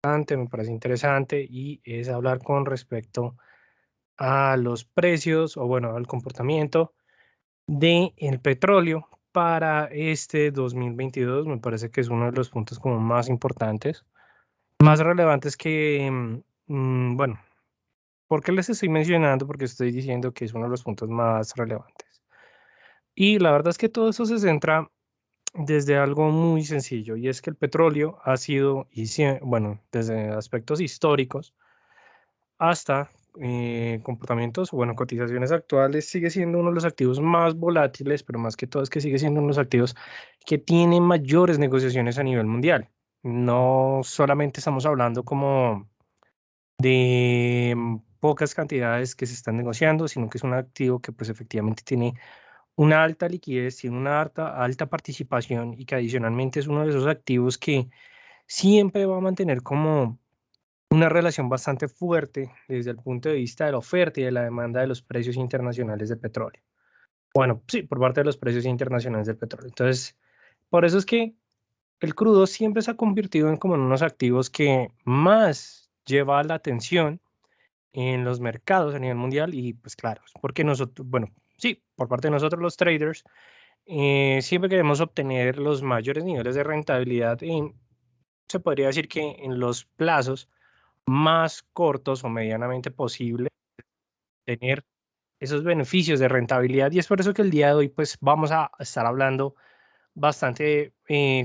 me parece interesante y es hablar con respecto a los precios o bueno, al comportamiento del petróleo para este 2022. Me parece que es uno de los puntos como más importantes, más relevantes que, bueno, ¿por qué les estoy mencionando? Porque estoy diciendo que es uno de los puntos más relevantes. Y la verdad es que todo eso se centra desde algo muy sencillo y es que el petróleo ha sido, bueno, desde aspectos históricos, hasta comportamientos, bueno, cotizaciones actuales, sigue siendo uno de los activos más volátiles, pero más que todo es que sigue siendo uno de los activos que tiene mayores negociaciones a nivel mundial. No solamente estamos hablando como de pocas cantidades que se están negociando, sino que es un activo que pues efectivamente tiene una alta liquidez, tiene una alta participación y que adicionalmente es uno de esos activos que siempre va a mantener como una relación bastante fuerte desde el punto de vista de la oferta y de la demanda de los precios internacionales de petróleo. Bueno, sí, por parte de los precios internacionales del petróleo. Entonces, por eso es que el crudo siempre se ha convertido en como en unos activos que más lleva la atención en los mercados a nivel mundial y pues claro, es porque nosotros, bueno, sí, por parte de nosotros los traders, siempre queremos obtener los mayores niveles de rentabilidad en, se podría decir que en los plazos más cortos o medianamente posible, tener esos beneficios de rentabilidad. Y es por eso que el día de hoy, pues, vamos a estar hablando bastante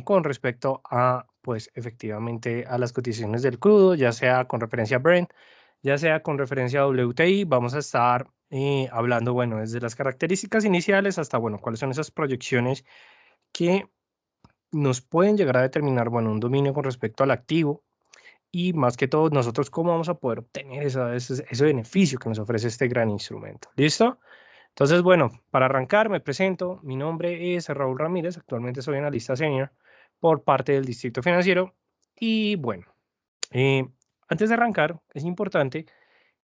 con respecto a, pues, efectivamente a las cotizaciones del crudo, ya sea con referencia a Brent, ya sea con referencia a WTI. Vamos a estar hablando, bueno, desde las características iniciales hasta, bueno, cuáles son esas proyecciones que nos pueden llegar a determinar, bueno, un dominio con respecto al activo y más que todo nosotros cómo vamos a poder obtener ese beneficio que nos ofrece este gran instrumento. ¿Listo? Entonces, bueno, para arrancar me presento. Mi nombre es Raúl Ramírez. Actualmente soy analista senior por parte del Distrito Financiero. Y bueno, eh, antes de arrancar, es importante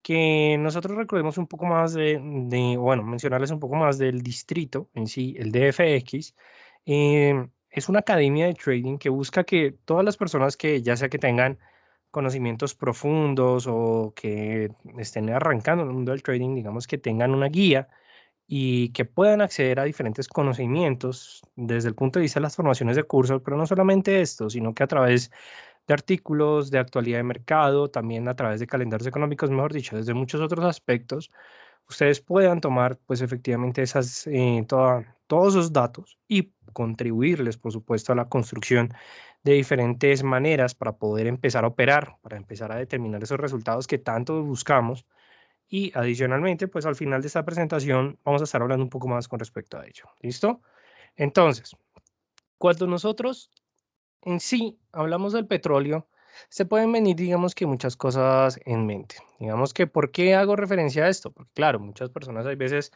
que nosotros recordemos un poco más bueno, mencionarles un poco más del distrito en sí, el DFX. Es una academia de trading que busca que todas las personas que ya sea que tengan conocimientos profundos o que estén arrancando en el mundo del trading, digamos que tengan una guía y que puedan acceder a diferentes conocimientos desde el punto de vista de las formaciones de cursos, pero no solamente esto, sino que a través de artículos, de actualidad de mercado, también a través de calendarios económicos, mejor dicho, desde muchos otros aspectos, ustedes puedan tomar, pues efectivamente, todos esos datos y contribuirles, por supuesto, a la construcción de diferentes maneras para poder empezar a operar, para empezar a determinar esos resultados que tanto buscamos. Y adicionalmente, pues al final de esta presentación vamos a estar hablando un poco más con respecto a ello. ¿Listo? Entonces, cuando nosotros en sí hablamos del petróleo, se pueden venir, digamos que muchas cosas en mente. Digamos que, ¿por qué hago referencia a esto? Porque claro, muchas personas a veces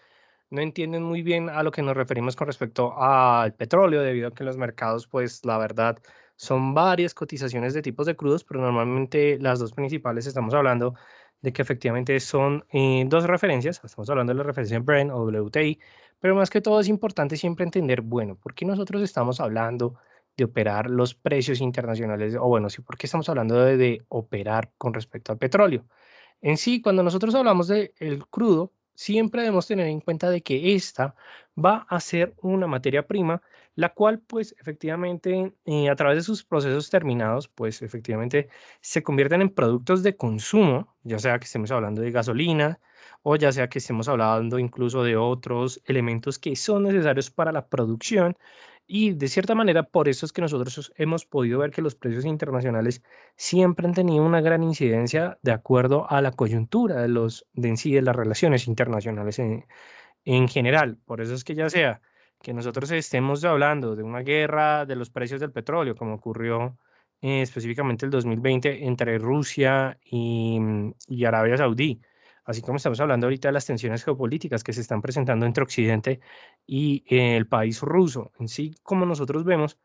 no entienden muy bien a lo que nos referimos con respecto al petróleo, debido a que los mercados, pues la verdad, son varias cotizaciones de tipos de crudos, pero normalmente las dos principales estamos hablando de que efectivamente son dos referencias. Estamos hablando de la referencia Brent o WTI, pero más que todo es importante siempre entender, bueno, ¿por qué nosotros estamos hablando de operar los precios internacionales? O bueno, sí, ¿por qué estamos hablando de operar con respecto al petróleo? En sí, cuando nosotros hablamos del crudo, siempre debemos tener en cuenta de que esta va a ser una materia prima, la cual pues efectivamente a través de sus procesos terminados, pues efectivamente se convierten en productos de consumo, ya sea que estemos hablando de gasolina o ya sea que estemos hablando incluso de otros elementos que son necesarios para la producción. Y de cierta manera, por eso es que nosotros hemos podido ver que los precios internacionales siempre han tenido una gran incidencia de acuerdo a la coyuntura de en sí de las relaciones internacionales en general. Por eso es que ya sea que nosotros estemos hablando de una guerra de los precios del petróleo, como ocurrió específicamente el 2020 entre Rusia y Arabia Saudí, así como estamos hablando ahorita de las tensiones geopolíticas que se están presentando entre Occidente y el país ruso. En sí, como nosotros vemos,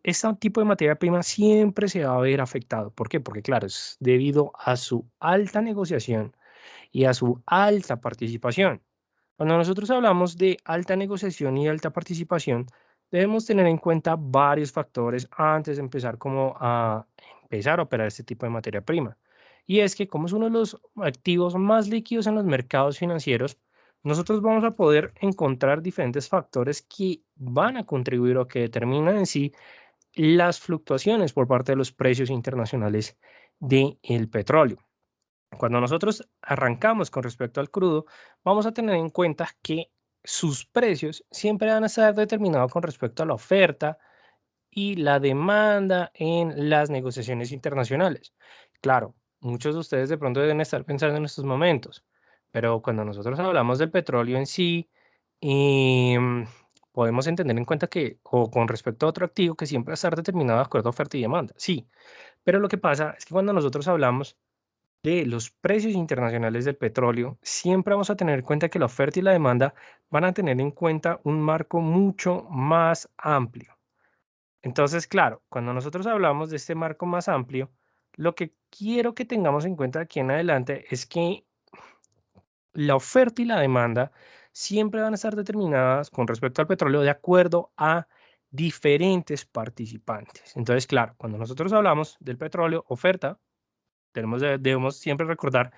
este tipo de materia prima siempre se va a ver afectado. ¿Por qué? Porque claro, es debido a su alta negociación y a su alta participación. Cuando nosotros hablamos de alta negociación y alta participación, debemos tener en cuenta varios factores antes de empezar como a empezar a operar este tipo de materia prima. Y es que como es uno de los activos más líquidos en los mercados financieros, nosotros vamos a poder encontrar diferentes factores que van a contribuir o que determinan en sí las fluctuaciones por parte de los precios internacionales del petróleo. Cuando nosotros arrancamos con respecto al crudo, vamos a tener en cuenta que sus precios siempre van a estar determinados con respecto a la oferta y la demanda en las negociaciones internacionales. Claro, muchos de ustedes de pronto deben estar pensando en estos momentos, pero cuando nosotros hablamos del petróleo en sí, em, podemos entender en cuenta que, o con respecto a otro activo, que siempre va a estar determinado de acuerdo a oferta y demanda. Sí, pero lo que pasa es que cuando nosotros hablamos de los precios internacionales del petróleo, siempre vamos a tener en cuenta que la oferta y la demanda van a tener en cuenta un marco mucho más amplio. Entonces, claro, cuando nosotros hablamos de este marco más amplio, lo que quiero que tengamos en cuenta aquí en adelante es que la oferta y la demanda siempre van a estar determinadas con respecto al petróleo de acuerdo a diferentes participantes. Entonces, claro, cuando nosotros hablamos del petróleo, oferta, debemos siempre recordar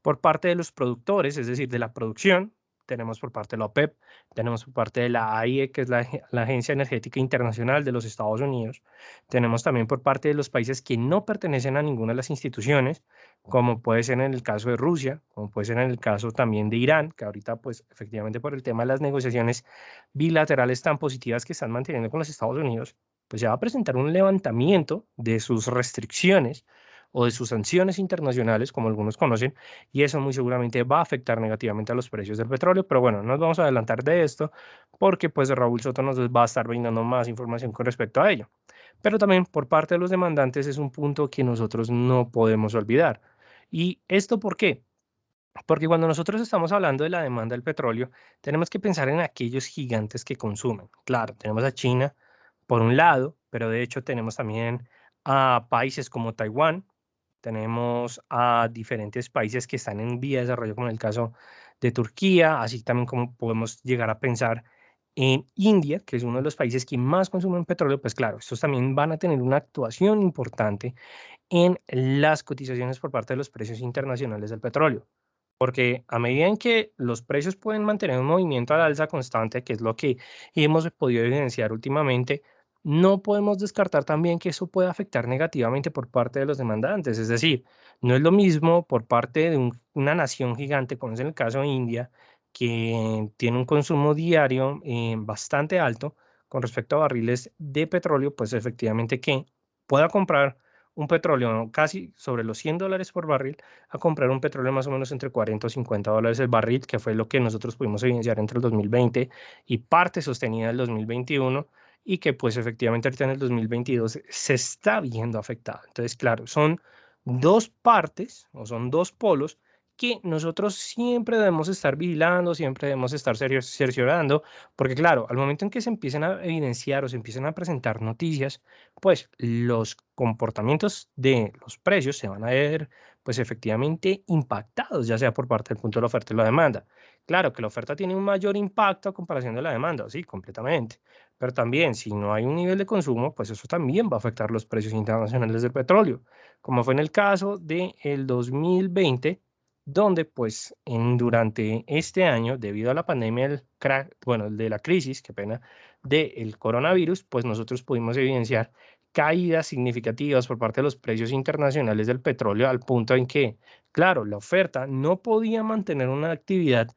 por parte de los productores, es decir, de la producción, tenemos por parte de la OPEP, tenemos por parte de la AIE, que es la Agencia Energética Internacional de los Estados Unidos, tenemos también por parte de los países que no pertenecen a ninguna de las instituciones, como puede ser en el caso de Rusia, como puede ser en el caso también de Irán, que ahorita pues efectivamente por el tema de las negociaciones bilaterales tan positivas que están manteniendo con los Estados Unidos, pues se va a presentar un levantamiento de sus restricciones o de sus sanciones internacionales, como algunos conocen, y eso muy seguramente va a afectar negativamente a los precios del petróleo. Pero bueno, no nos vamos a adelantar de esto porque pues Raúl Soto nos va a estar brindando más información con respecto a ello. Pero también por parte de los demandantes es un punto que nosotros no podemos olvidar. ¿Y esto por qué? Porque cuando nosotros estamos hablando de la demanda del petróleo, tenemos que pensar en aquellos gigantes que consumen. Claro, tenemos a China por un lado, pero de hecho tenemos también a países como Taiwán, tenemos a diferentes países que están en vía de desarrollo, como en el caso de Turquía, así también como podemos llegar a pensar en India, que es uno de los países que más consumen petróleo. Pues claro, estos también van a tener una actuación importante en las cotizaciones por parte de los precios internacionales del petróleo. Porque a medida en que los precios pueden mantener un movimiento al alza constante, que es lo que hemos podido evidenciar últimamente, no podemos descartar también que eso puede afectar negativamente por parte de los demandantes. Es decir, no es lo mismo por parte de una nación gigante, como es en el caso de India, que tiene un consumo diario bastante alto con respecto a barriles de petróleo, pues efectivamente que pueda comprar un petróleo casi sobre los $100 por barril a comprar un petróleo más o menos entre 40 o $50 el barril, que fue lo que nosotros pudimos evidenciar entre el 2020 y parte sostenida del 2021 y que pues efectivamente ahorita en el 2022 se está viendo afectado. Entonces, claro, son dos partes o son dos polos que nosotros siempre debemos estar vigilando, siempre debemos estar cerciorando, porque claro, al momento en que se empiecen a evidenciar o se empiecen a presentar noticias, pues los comportamientos de los precios se van a ver pues efectivamente impactados, ya sea por parte del punto de la oferta y la demanda. Claro que la oferta tiene un mayor impacto a comparación de la demanda, sí, completamente. Pero también, si no hay un nivel de consumo, pues eso también va a afectar los precios internacionales del petróleo, como fue en el caso del 2020, donde pues durante este año, debido a la pandemia del bueno, de la crisis, qué pena, del coronavirus, pues nosotros pudimos evidenciar caídas significativas por parte de los precios internacionales del petróleo al punto en que, claro, la oferta no podía mantener una actividad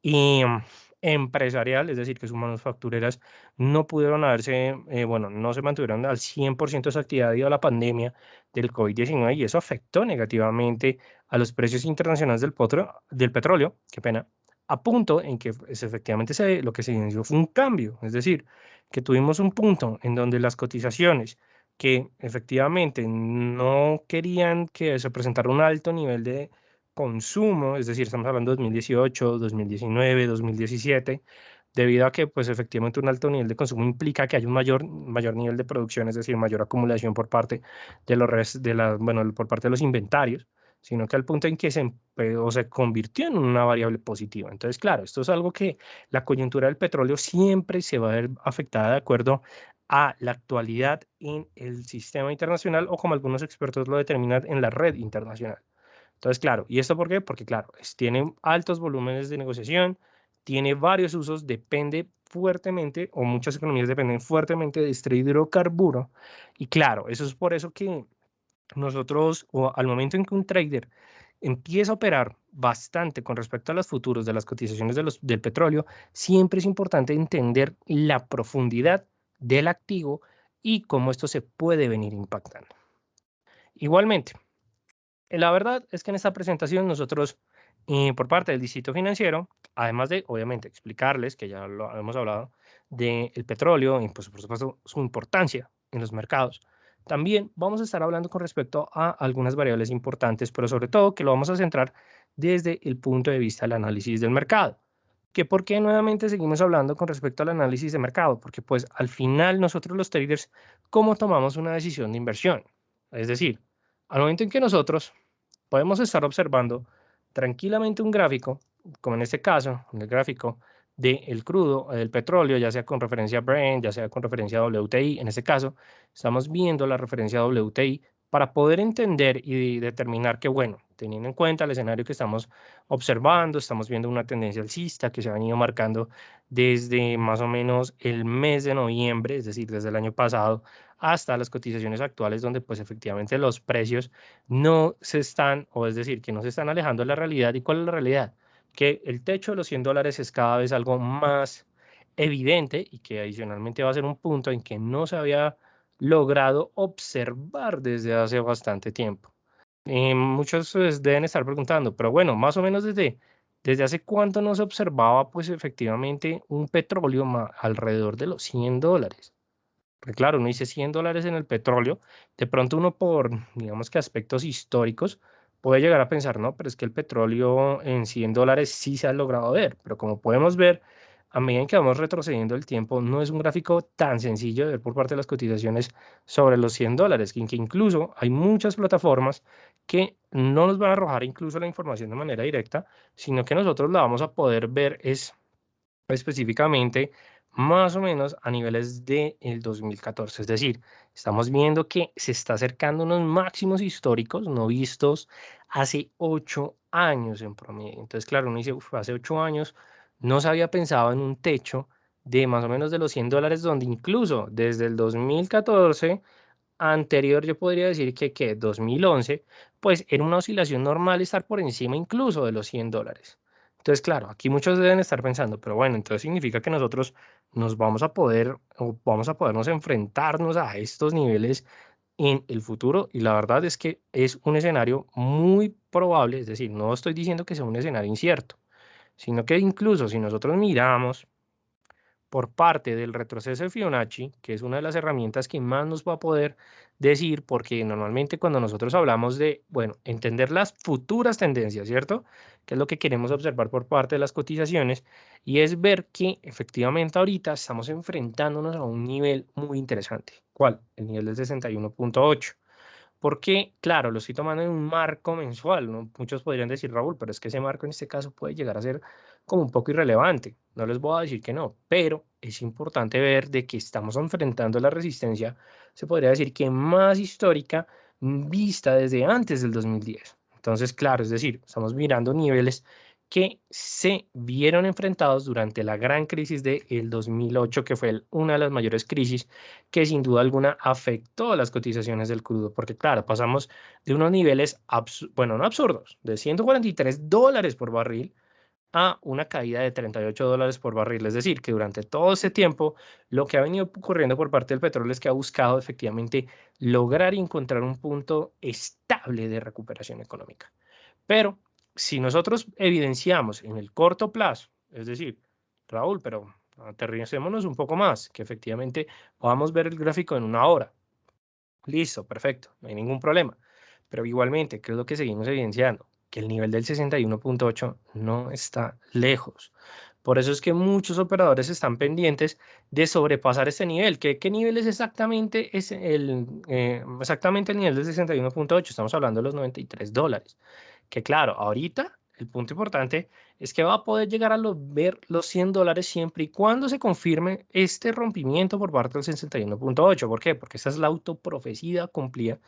em, empresarial, es decir, que sus manufactureras no pudieron haberse, bueno, no se mantuvieron al 100% de su actividad debido a la pandemia del COVID-19 y eso afectó negativamente a los precios internacionales del petróleo, qué pena, a punto en que pues, efectivamente lo que se inició fue un cambio, es decir, que tuvimos un punto en donde las cotizaciones que efectivamente no querían que se presentara un alto nivel de consumo, es decir, estamos hablando de 2018, 2019, 2017, debido a que pues efectivamente un alto nivel de consumo implica que hay un mayor nivel de producción, es decir, mayor acumulación por parte de bueno, por parte de los inventarios, sino que al punto en que o se convirtió en una variable positiva. Entonces, claro, esto es algo que la coyuntura del petróleo siempre se va a ver afectada de acuerdo a la actualidad en el sistema internacional o como algunos expertos lo determinan en la red internacional. Entonces, claro, ¿y esto por qué? Porque, claro, tiene altos volúmenes de negociación, tiene varios usos, depende fuertemente, o muchas economías dependen fuertemente de este hidrocarburo. Y claro, eso es por eso que nosotros, o al momento en que un trader empieza a operar bastante con respecto a los futuros de las cotizaciones del petróleo, siempre es importante entender la profundidad del activo y cómo esto se puede venir impactando. Igualmente, la verdad es que en esta presentación nosotros, por parte del Distrito Financiero, además de, obviamente, explicarles, que ya lo hemos hablado, del petróleo y, pues, por supuesto, su importancia en los mercados, también vamos a estar hablando con respecto a algunas variables importantes, pero sobre todo que lo vamos a centrar desde el punto de vista del análisis del mercado. ¿Que por qué nuevamente seguimos hablando con respecto al análisis de mercado? Porque pues al final nosotros los traders, ¿cómo tomamos una decisión de inversión? Es decir, al momento en que nosotros podemos estar observando tranquilamente un gráfico, como en este caso, el gráfico del crudo, del petróleo, ya sea con referencia a Brent, ya sea con referencia a WTI. En este caso, estamos viendo la referencia a WTI para poder entender y determinar que, bueno, teniendo en cuenta el escenario que estamos observando, estamos viendo una tendencia alcista que se ha venido marcando desde más o menos el mes de noviembre, es decir, desde el año pasado, hasta las cotizaciones actuales, donde pues efectivamente los precios no se están, o es decir, que no se están alejando de la realidad. ¿Y cuál es la realidad? Que el techo de los $100 es cada vez algo más evidente y que adicionalmente va a ser un punto en que no se había logrado observar desde hace bastante tiempo. Muchos pues, deben estar preguntando, pero bueno, más o menos desde hace cuánto no se observaba pues efectivamente un petróleo alrededor de los $100. Porque claro, uno dice $100 en el petróleo, de pronto uno por, digamos que aspectos históricos, puede llegar a pensar, no, pero es que el petróleo en $100 sí se ha logrado ver, pero como podemos ver, a medida que vamos retrocediendo el tiempo, no es un gráfico tan sencillo de ver por parte de las cotizaciones sobre los $100, que incluso hay muchas plataformas que no nos van a arrojar incluso la información de manera directa, sino que nosotros la vamos a poder ver es específicamente más o menos a niveles del 2014. Es decir, estamos viendo que se está acercando a unos máximos históricos no vistos hace 8 años en promedio. Entonces, claro, uno dice, "Uf, hace 8 años no se había pensado en un techo de más o menos de los $100, donde incluso desde el 2014 anterior, yo podría decir que 2011, pues era una oscilación normal estar por encima incluso de los $100. Entonces, claro, aquí muchos deben estar pensando, pero bueno, entonces significa que nosotros nos vamos a poder o vamos a podernos enfrentarnos a estos niveles en el futuro. Y la verdad es que es un escenario muy probable, es decir, no estoy diciendo que sea un escenario incierto, sino que incluso si nosotros miramos por parte del retroceso de Fibonacci, que es una de las herramientas que más nos va a poder decir, porque normalmente cuando nosotros hablamos de, bueno, entender las futuras tendencias, ¿cierto? Que es lo que queremos observar por parte de las cotizaciones, y es ver que efectivamente ahorita estamos enfrentándonos a un nivel muy interesante. ¿Cuál? El nivel del 61.8. Porque, claro, lo estoy tomando en un marco mensual, ¿no? Muchos podrían decir, Raúl, pero es que ese marco en este caso puede llegar a ser como un poco irrelevante. No les voy a decir que no, pero es importante ver de que estamos enfrentando la resistencia, se podría decir que más histórica, vista desde antes del 2010. Entonces, claro, es decir, estamos mirando niveles que se vieron enfrentados durante la gran crisis del 2008, que fue una de las mayores crisis que sin duda alguna afectó las cotizaciones del crudo, porque claro, pasamos de unos niveles, bueno, no absurdos, de $143 por barril a una caída de $38 por barril. Es decir, que durante todo ese tiempo lo que ha venido ocurriendo por parte del petróleo es que ha buscado efectivamente lograr y encontrar un punto estable de recuperación económica. Pero si nosotros evidenciamos en el corto plazo, es decir, Raúl, pero aterricémonos un poco más, que efectivamente podamos ver el gráfico en una hora. Listo, perfecto, no hay ningún problema. Pero igualmente, ¿qué es lo que seguimos evidenciando? Que el nivel del 61.8 no está lejos. Por eso es que muchos operadores están pendientes de sobrepasar este nivel. ¿Qué nivel es exactamente? Es exactamente el nivel del 61.8. Estamos hablando de los $93. Que claro, ahorita el punto importante es que va a poder llegar a ver los $100 siempre y cuando se confirme este rompimiento por parte del 61.8. ¿Por qué? Porque esa es la autoprofecía cumplida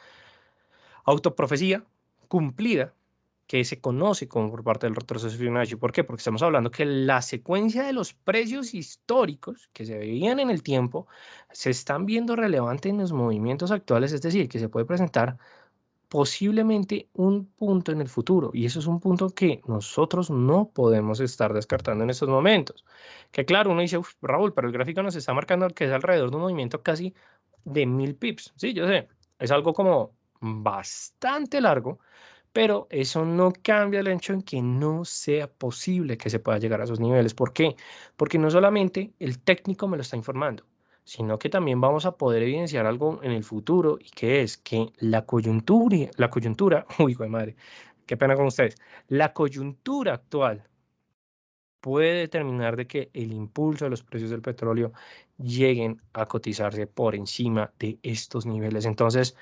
que se conoce como por parte del retroceso Fibonacci. ¿Por qué? Porque estamos hablando que la secuencia de los precios históricos que se veían en el tiempo se están viendo relevantes en los movimientos actuales, es decir, que se puede presentar posiblemente un punto en el futuro, y eso es un punto que nosotros no podemos estar descartando en estos momentos. Que claro, uno dice: "Uf, Raúl, pero el gráfico nos está marcando que es alrededor de un movimiento casi de 1000 pips". Sí, yo sé, es algo como bastante largo, pero eso no cambia el hecho en que no sea posible que se pueda llegar a esos niveles. ¿Por qué? Porque no solamente el técnico me lo está informando, sino que también vamos a poder evidenciar algo en el futuro, y que es que la coyuntura, uy, hijo de madre, qué pena con ustedes, la coyuntura actual puede determinar de que el impulso de los precios del petróleo lleguen a cotizarse por encima de estos niveles. Entonces,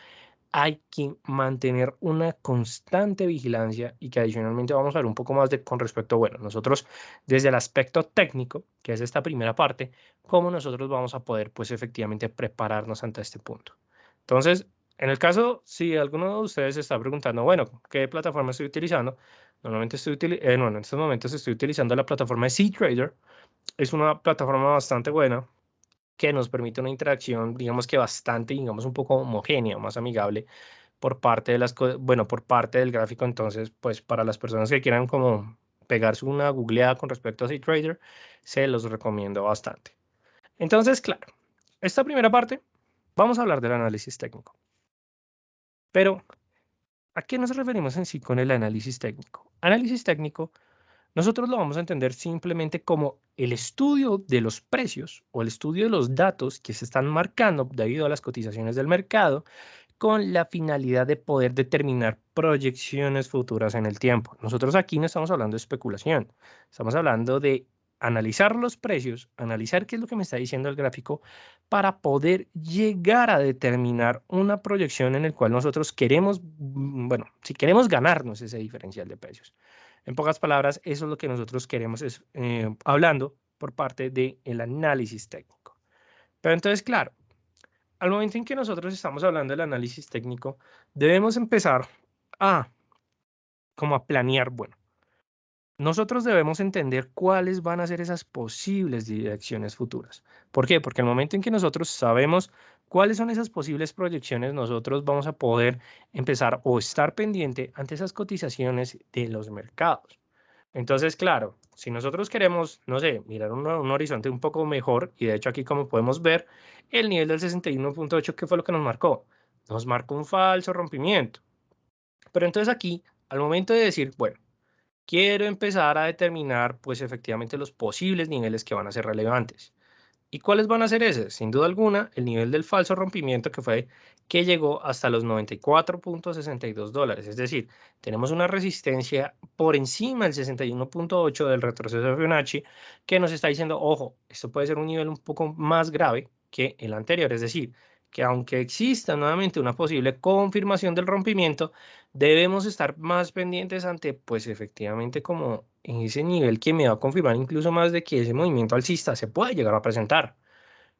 hay que mantener una constante vigilancia, y que adicionalmente vamos a ver un poco más de con respecto, bueno, nosotros desde el aspecto técnico, que es esta primera parte, cómo nosotros vamos a poder, pues, efectivamente prepararnos ante este punto. Entonces, en el caso, si alguno de ustedes se está preguntando, bueno, ¿qué plataforma estoy utilizando? Normalmente bueno, en estos momentos estoy utilizando la plataforma de CTrader. Es una plataforma bastante buena que nos permite una interacción, digamos que bastante, digamos, un poco homogénea, más amigable por parte de bueno, por parte del gráfico. Entonces, pues para las personas que quieran como pegarse una googleada con respecto a CTrader, se los recomiendo bastante. Entonces, claro, esta primera parte, vamos a hablar del análisis técnico. Pero, ¿a qué nos referimos en sí con el análisis técnico? Análisis técnico, nosotros lo vamos a entender simplemente como el estudio de los precios o el estudio de los datos que se están marcando debido a las cotizaciones del mercado, con la finalidad de poder determinar proyecciones futuras en el tiempo. Nosotros aquí no estamos hablando de especulación, estamos hablando de analizar los precios, analizar qué es lo que me está diciendo el gráfico, para poder llegar a determinar una proyección en el cual nosotros queremos, bueno, si queremos ganarnos ese diferencial de precios. En pocas palabras, eso es lo que nosotros queremos, es, hablando por parte del análisis técnico. Pero entonces, claro, al momento en que nosotros estamos hablando del análisis técnico, debemos empezar a, como a planear, bueno, nosotros debemos entender cuáles van a ser esas posibles direcciones futuras. ¿Por qué? Porque al momento en que nosotros sabemos cuáles son esas posibles proyecciones, nosotros vamos a poder empezar o estar pendiente ante esas cotizaciones de los mercados. Entonces, claro, si nosotros queremos, no sé, mirar un horizonte un poco mejor, y de hecho aquí como podemos ver, el nivel del 61.8, ¿qué fue lo que nos marcó? Nos marcó un falso rompimiento. Pero entonces aquí, al momento de decir, bueno, quiero empezar a determinar, pues efectivamente los posibles niveles que van a ser relevantes. ¿Y cuáles van a ser esos? Sin duda alguna, el nivel del falso rompimiento, que fue que llegó hasta los $94.62. Es decir, tenemos una resistencia por encima del 61.8 del retroceso de Fibonacci, que nos está diciendo, ojo, esto puede ser un nivel un poco más grave que el anterior. Es decir, que aunque exista nuevamente una posible confirmación del rompimiento, debemos estar más pendientes ante, pues efectivamente, como ese nivel que me va a confirmar incluso más de que ese movimiento alcista se puede llegar a presentar.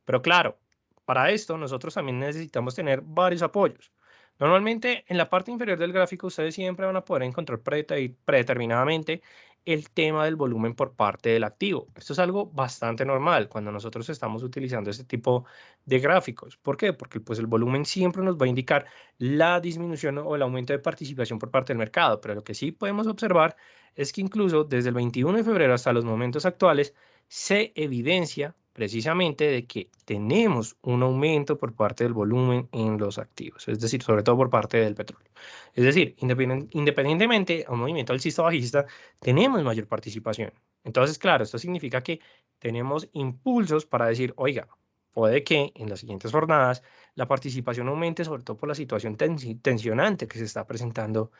Pero claro, para esto nosotros también necesitamos tener varios apoyos. Normalmente en la parte inferior del gráfico ustedes siempre van a poder encontrar predeterminadamente el tema del volumen por parte del activo. Esto es algo bastante normal cuando nosotros estamos utilizando este tipo de gráficos. ¿Por qué? Porque pues el volumen siempre nos va a indicar la disminución o el aumento de participación por parte del mercado. Pero lo que sí podemos observar es que incluso desde el 21 de febrero hasta los momentos actuales se evidencia precisamente de que tenemos un aumento por parte del volumen en los activos, es decir, sobre todo por parte del petróleo. Es decir, independientemente a un movimiento alcista o bajista, tenemos mayor participación. Entonces, claro, esto significa que tenemos impulsos para decir, oiga, puede que en las siguientes jornadas la participación aumente, sobre todo por la situación tensionante que se está presentando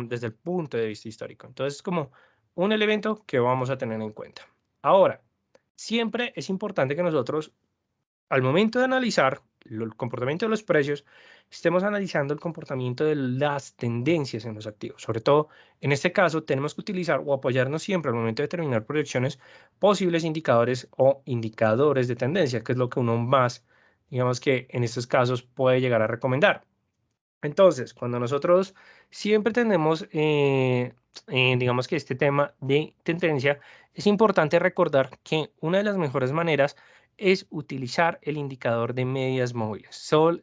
desde el punto de vista histórico. Entonces, como un elemento que vamos a tener en cuenta. Ahora, siempre es importante que nosotros, al momento de analizar el comportamiento de los precios, estemos analizando el comportamiento de las tendencias en los activos. Sobre todo, en este caso, tenemos que utilizar o apoyarnos siempre al momento de determinar proyecciones, posibles indicadores o indicadores de tendencia, que es lo que uno más, digamos que en estos casos puede llegar a recomendar. Entonces, cuando nosotros siempre tenemos, digamos que este tema de tendencia, es importante recordar que una de las mejores maneras es utilizar el indicador de medias móviles. O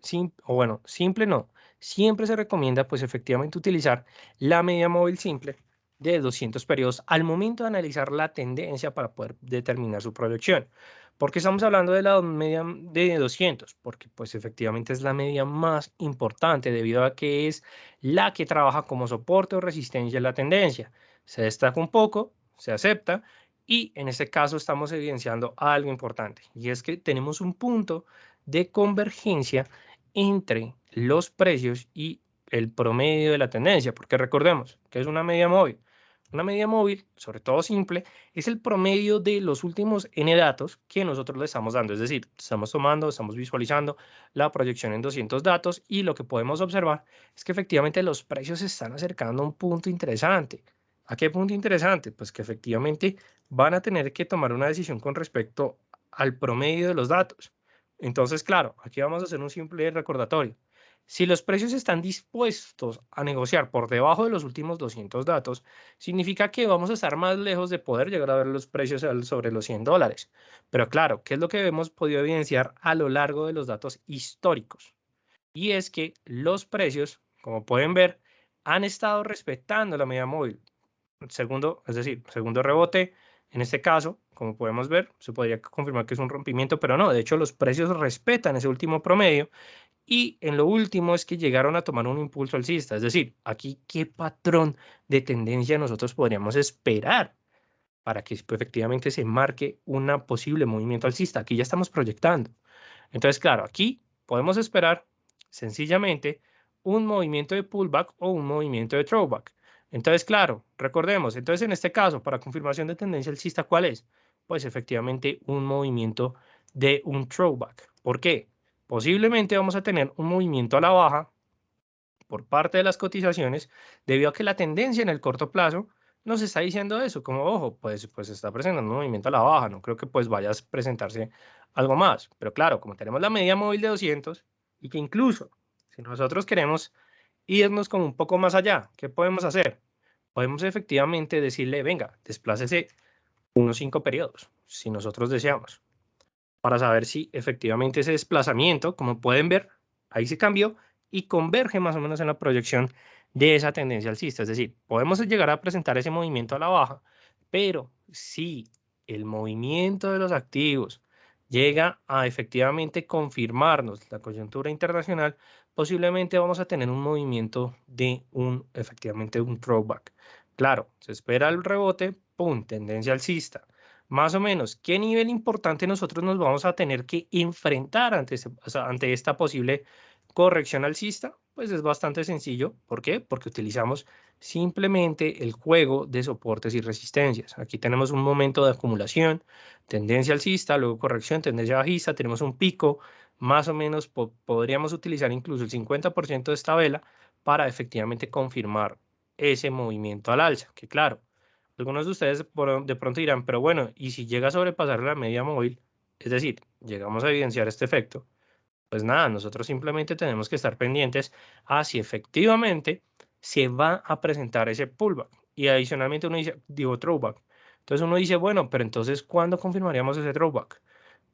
bueno, simple no. Siempre se recomienda, pues efectivamente, utilizar la media móvil simple de 200 periodos al momento de analizar la tendencia para poder determinar su proyección. ¿Por qué estamos hablando de la media de 200? Porque pues efectivamente es la media más importante debido a que es la que trabaja como soporte o resistencia en la tendencia. Se destaca un poco, se acepta y en este caso estamos evidenciando algo importante y es que tenemos un punto de convergencia entre los precios y el promedio de la tendencia, porque recordemos que es una media móvil. Una media móvil, sobre todo simple, es el promedio de los últimos N datos que nosotros le estamos dando. Es decir, estamos tomando, estamos visualizando la proyección en 200 datos y lo que podemos observar es que efectivamente los precios se están acercando a un punto interesante. ¿A qué punto interesante? Pues que efectivamente van a tener que tomar una decisión con respecto al promedio de los datos. Entonces, claro, aquí vamos a hacer un simple recordatorio. Si los precios están dispuestos a negociar por debajo de los últimos 200 datos, significa que vamos a estar más lejos de poder llegar a ver los precios sobre los $100. Pero claro, ¿qué es lo que hemos podido evidenciar a lo largo de los datos históricos? Y es que los precios, como pueden ver, han estado respetando la media móvil. Segundo, es decir, segundo rebote, en este caso, como podemos ver, se podría confirmar que es un rompimiento, pero no, de hecho los precios respetan ese último promedio y en lo último es que llegaron a tomar un impulso alcista. Es decir, aquí, ¿qué patrón de tendencia nosotros podríamos esperar para que pues, efectivamente se marque un posible movimiento alcista? Aquí ya estamos proyectando. Entonces, claro, aquí podemos esperar sencillamente un movimiento de pullback o un movimiento de throwback. Entonces, claro, recordemos, entonces en este caso, para confirmación de tendencia alcista, ¿cuál es? Pues efectivamente un movimiento de un throwback. ¿Por qué? Posiblemente vamos a tener un movimiento a la baja por parte de las cotizaciones debido a que la tendencia en el corto plazo nos está diciendo eso, como ojo, pues está presentando un movimiento a la baja, no creo que pues vaya a presentarse algo más, pero claro, como tenemos la media móvil de 200 y que incluso si nosotros queremos irnos como un poco más allá, ¿qué podemos hacer? Podemos efectivamente decirle, venga, desplácese unos 5 periodos, si nosotros deseamos, para saber si efectivamente ese desplazamiento, como pueden ver, ahí se cambió y converge más o menos en la proyección de esa tendencia alcista. Es decir, podemos llegar a presentar ese movimiento a la baja, pero si el movimiento de los activos llega a efectivamente confirmarnos la coyuntura internacional, posiblemente vamos a tener un movimiento de efectivamente un throwback. Claro, se espera el rebote, ¡pum!, tendencia alcista. Más o menos, ¿qué nivel importante nosotros nos vamos a tener que enfrentar ante esta posible corrección alcista? Pues es bastante sencillo. ¿Por qué? Porque utilizamos simplemente el juego de soportes y resistencias. Aquí tenemos un momento de acumulación, tendencia alcista, luego corrección, tendencia bajista, tenemos un pico, más o menos podríamos utilizar incluso el 50% de esta vela para efectivamente confirmar ese movimiento al alza, que claro, algunos de ustedes de pronto dirán, pero bueno, ¿y si llega a sobrepasar la media móvil? Es decir, llegamos a evidenciar este efecto. Pues nada, nosotros simplemente tenemos que estar pendientes a si efectivamente se va a presentar ese pullback. Y adicionalmente uno dice, digo, throwback. Entonces uno dice, bueno, pero entonces, ¿cuándo confirmaríamos ese throwback?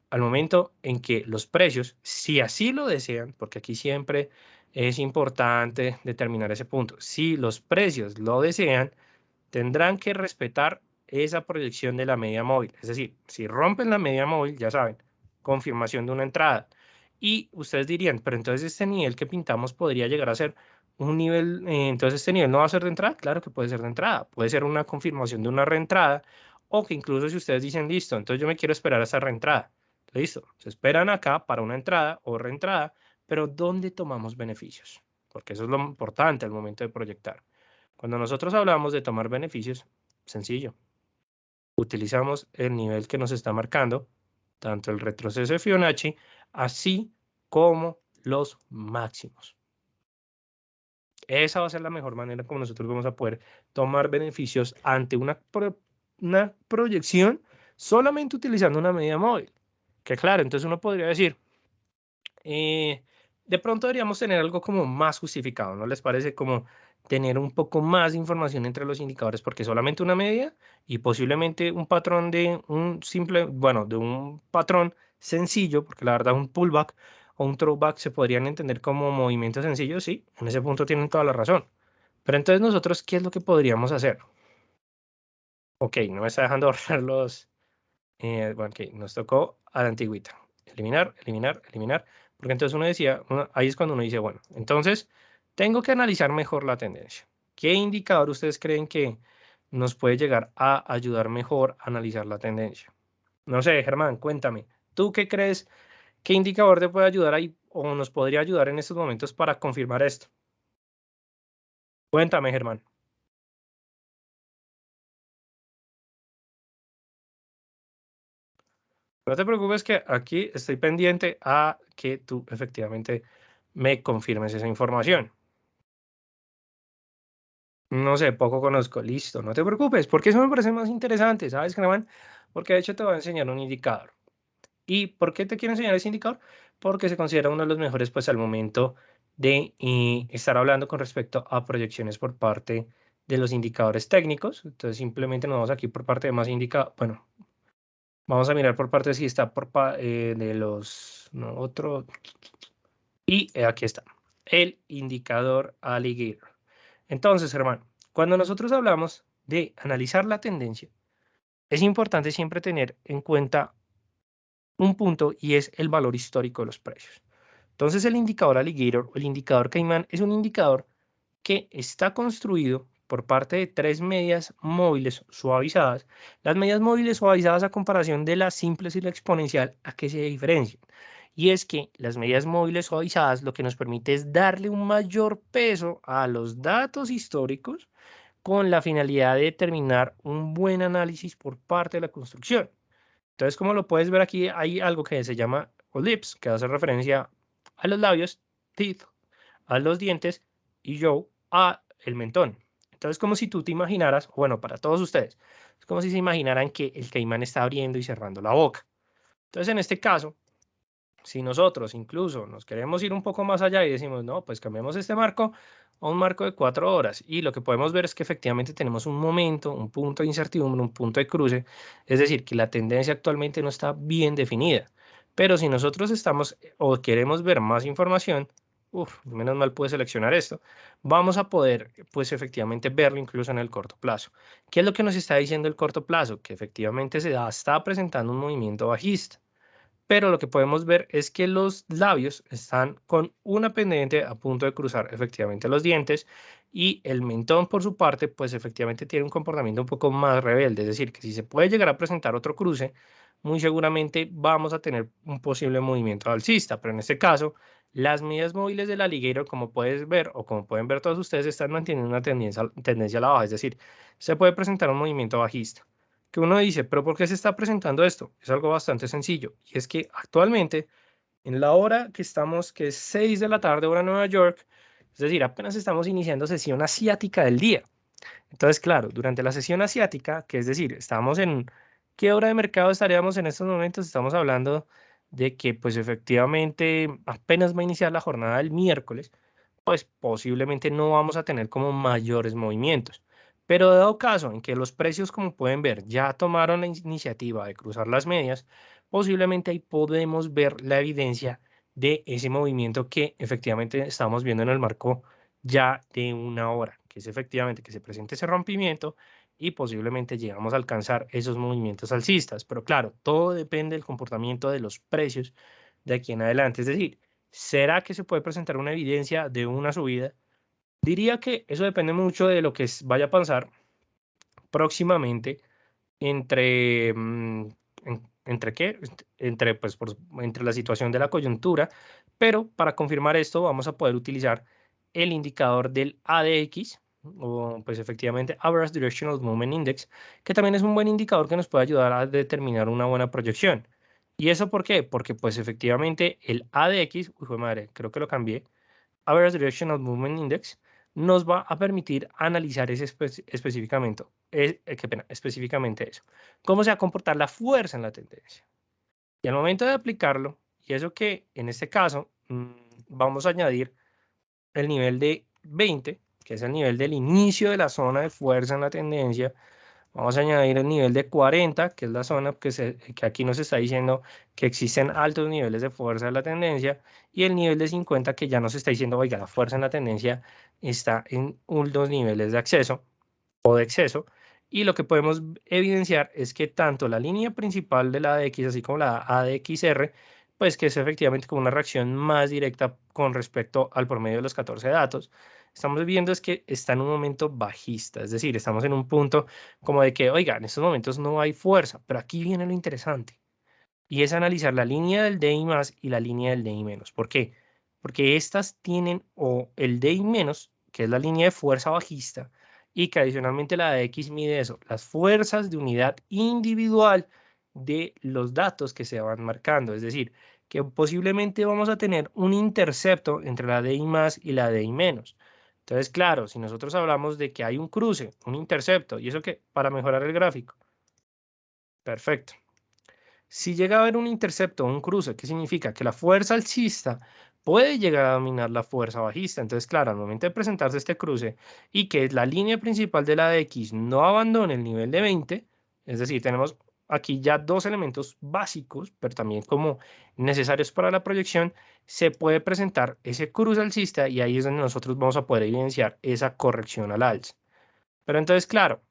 Al momento en que los precios, si así lo desean, porque aquí siempre es importante determinar ese punto, si los precios lo desean, tendrán que respetar esa proyección de la media móvil. Es decir, si rompen la media móvil, ya saben, confirmación de una entrada. Y ustedes dirían, pero entonces este nivel que pintamos podría llegar a ser un nivel, entonces este nivel no va a ser de entrada. Claro que puede ser de entrada, puede ser una confirmación de una reentrada o que incluso si ustedes dicen, listo, entonces yo me quiero esperar a esa reentrada. Listo, se esperan acá para una entrada o reentrada, pero ¿dónde tomamos beneficios? Porque eso es lo importante al momento de proyectar. Cuando nosotros hablamos de tomar beneficios, sencillo, utilizamos el nivel que nos está marcando, tanto el retroceso de Fibonacci, así como los máximos. Esa va a ser la mejor manera como nosotros vamos a poder tomar beneficios ante una proyección solamente utilizando una medida móvil. Que claro, entonces uno podría decir, de pronto deberíamos tener algo como más justificado, ¿no les parece? Como tener un poco más de información entre los indicadores, porque solamente una medida y posiblemente un patrón de un simple, bueno, de un patrón sencillo, porque la verdad un pullback o un throwback se podrían entender como movimientos sencillos, sí, en ese punto tienen toda la razón. Pero entonces nosotros, ¿qué es lo que podríamos hacer? Ok, no me está dejando borrar los, bueno, ok, nos tocó a la antigüita. Eliminar, eliminar, eliminar. Porque entonces uno decía, ahí es cuando uno dice, bueno, entonces tengo que analizar mejor la tendencia. ¿Qué indicador ustedes creen que nos puede llegar a ayudar mejor a analizar la tendencia? No sé, Germán, cuéntame. ¿Tú qué crees? ¿Qué indicador te puede ayudar ahí o nos podría ayudar en estos momentos para confirmar esto? Cuéntame, Germán. No te preocupes que aquí estoy pendiente a que tú efectivamente me confirmes esa información. No sé, poco conozco. Listo, no te preocupes, porque eso me parece más interesante, ¿sabes, Germán? Porque de hecho te voy a enseñar un indicador. ¿Y por qué te quiero enseñar ese indicador? Porque se considera uno de los mejores, pues, al momento de estar hablando con respecto a proyecciones por parte de los indicadores técnicos. Entonces, simplemente nos vamos aquí por parte de más indicadores. Bueno, vamos a mirar por parte si está de los, no, otro. Y aquí está, el indicador alligator. Entonces, hermano, cuando nosotros hablamos de analizar la tendencia, es importante siempre tener en cuenta un punto y es el valor histórico de los precios. Entonces, el indicador alligator o el indicador caimán es un indicador que está construido por parte de tres medias móviles suavizadas. Las medias móviles suavizadas a comparación de las simples y la exponencial, ¿a qué se diferencian? Y es que las medias móviles suavizadas lo que nos permite es darle un mayor peso a los datos históricos con la finalidad de determinar un buen análisis por parte de la construcción. Entonces, como lo puedes ver aquí, hay algo que se llama lips, que hace referencia a los labios, teeth, a los dientes, y jaw, a el mentón. Entonces, como si tú te imaginaras, bueno, para todos ustedes, es como si se imaginaran que el caimán está abriendo y cerrando la boca. Entonces, en este caso, si nosotros incluso nos queremos ir un poco más allá y decimos, no, pues cambiemos este marco a un marco de 4 horas, y lo que podemos ver es que efectivamente tenemos un momento, un punto de incertidumbre, un punto de cruce, es decir, que la tendencia actualmente no está bien definida. Pero si nosotros estamos o queremos ver más información, menos mal pude seleccionar esto, vamos a poder, pues efectivamente verlo incluso en el corto plazo. ¿Qué es lo que nos está diciendo el corto plazo? Que efectivamente está presentando un movimiento bajista, pero lo que podemos ver es que los labios están con una pendiente a punto de cruzar efectivamente los dientes, y el mentón por su parte pues efectivamente tiene un comportamiento un poco más rebelde, es decir, que si se puede llegar a presentar otro cruce, muy seguramente vamos a tener un posible movimiento alcista, pero en este caso las medidas móviles del alligator, como puedes ver o como pueden ver todos ustedes, están manteniendo una tendencia a la baja, es decir, se puede presentar un movimiento bajista que uno dice, pero ¿por qué se está presentando esto? Es algo bastante sencillo, y es que actualmente, en la hora que estamos, que es 6 de la tarde, hora Nueva York, es decir, apenas estamos iniciando sesión asiática del día. Entonces, claro, durante la sesión asiática, que es decir, estamos en, ¿qué hora de mercado estaríamos en estos momentos? Estamos hablando de que, pues efectivamente, apenas va a iniciar la jornada del miércoles, pues posiblemente no vamos a tener como mayores movimientos. Pero dado caso en que los precios, como pueden ver, ya tomaron la iniciativa de cruzar las medias, posiblemente ahí podemos ver la evidencia de ese movimiento que efectivamente estamos viendo en el marco ya de una hora, que es efectivamente que se presente ese rompimiento y posiblemente llegamos a alcanzar esos movimientos alcistas. Pero claro, todo depende del comportamiento de los precios de aquí en adelante. Es decir, ¿será que se puede presentar una evidencia de una subida? Diría que eso depende mucho de lo que vaya a pasar próximamente entre, ¿entre qué? Entre, pues, entre la situación de la coyuntura, pero para confirmar esto vamos a poder utilizar el indicador del ADX, o pues efectivamente Average Directional Movement Index, que también es un buen indicador que nos puede ayudar a determinar una buena proyección. ¿Y eso por qué? Porque pues efectivamente el ADX, uy, madre, creo que lo cambié, Average Directional Movement Index, nos va a permitir analizar ese específicamente, qué pena, específicamente eso. ¿Cómo se va a comportar la fuerza en la tendencia? Y al momento de aplicarlo, y eso que en este caso vamos a añadir el nivel de 20, que es el nivel del inicio de la zona de fuerza en la tendencia. Vamos a añadir el nivel de 40, que es la zona que aquí nos está diciendo que existen altos niveles de fuerza en la tendencia, y el nivel de 50 que ya nos está diciendo, oiga, la fuerza en la tendencia está en unos niveles de acceso o de exceso. Y lo que podemos evidenciar es que tanto la línea principal de la ADX así como la ADXR, pues que es efectivamente como una reacción más directa con respecto al promedio de los 14 datos. Estamos viendo es que está en un momento bajista, es decir, estamos en un punto como de que, oiga, en estos momentos no hay fuerza, pero aquí viene lo interesante. Y es analizar la línea del DI más y la línea del DI menos. ¿Por qué? Porque estas tienen o el DI menos, que es la línea de fuerza bajista, y que adicionalmente la de X mide eso, las fuerzas de unidad individual de los datos que se van marcando. Es decir, que posiblemente vamos a tener un intercepto entre la DI más y la DI menos. Entonces, claro, si nosotros hablamos de que hay un cruce, un intercepto, y eso que para mejorar el gráfico. Perfecto. Si llega a haber un intercepto o un cruce, ¿qué significa? Que la fuerza alcista puede llegar a dominar la fuerza bajista. Entonces, claro, al momento de presentarse este cruce y que la línea principal de la de X no abandone el nivel de 20, es decir, tenemos aquí ya dos elementos básicos, pero también como necesarios para la proyección, se puede presentar ese cruce alcista y ahí es donde nosotros vamos a poder evidenciar esa corrección al alza. Pero entonces, claro,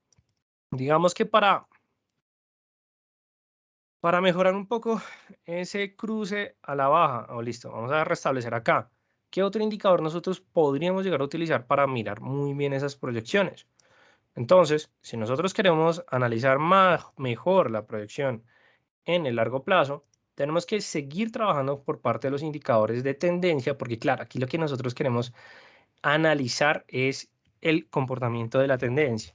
digamos que para mejorar un poco ese cruce a la baja, o listo, vamos a restablecer acá. ¿Qué otro indicador nosotros podríamos llegar a utilizar para mirar muy bien esas proyecciones? Entonces, si nosotros queremos analizar mejor la proyección en el largo plazo, tenemos que seguir trabajando por parte de los indicadores de tendencia, porque claro, aquí lo que nosotros queremos analizar es el comportamiento de la tendencia.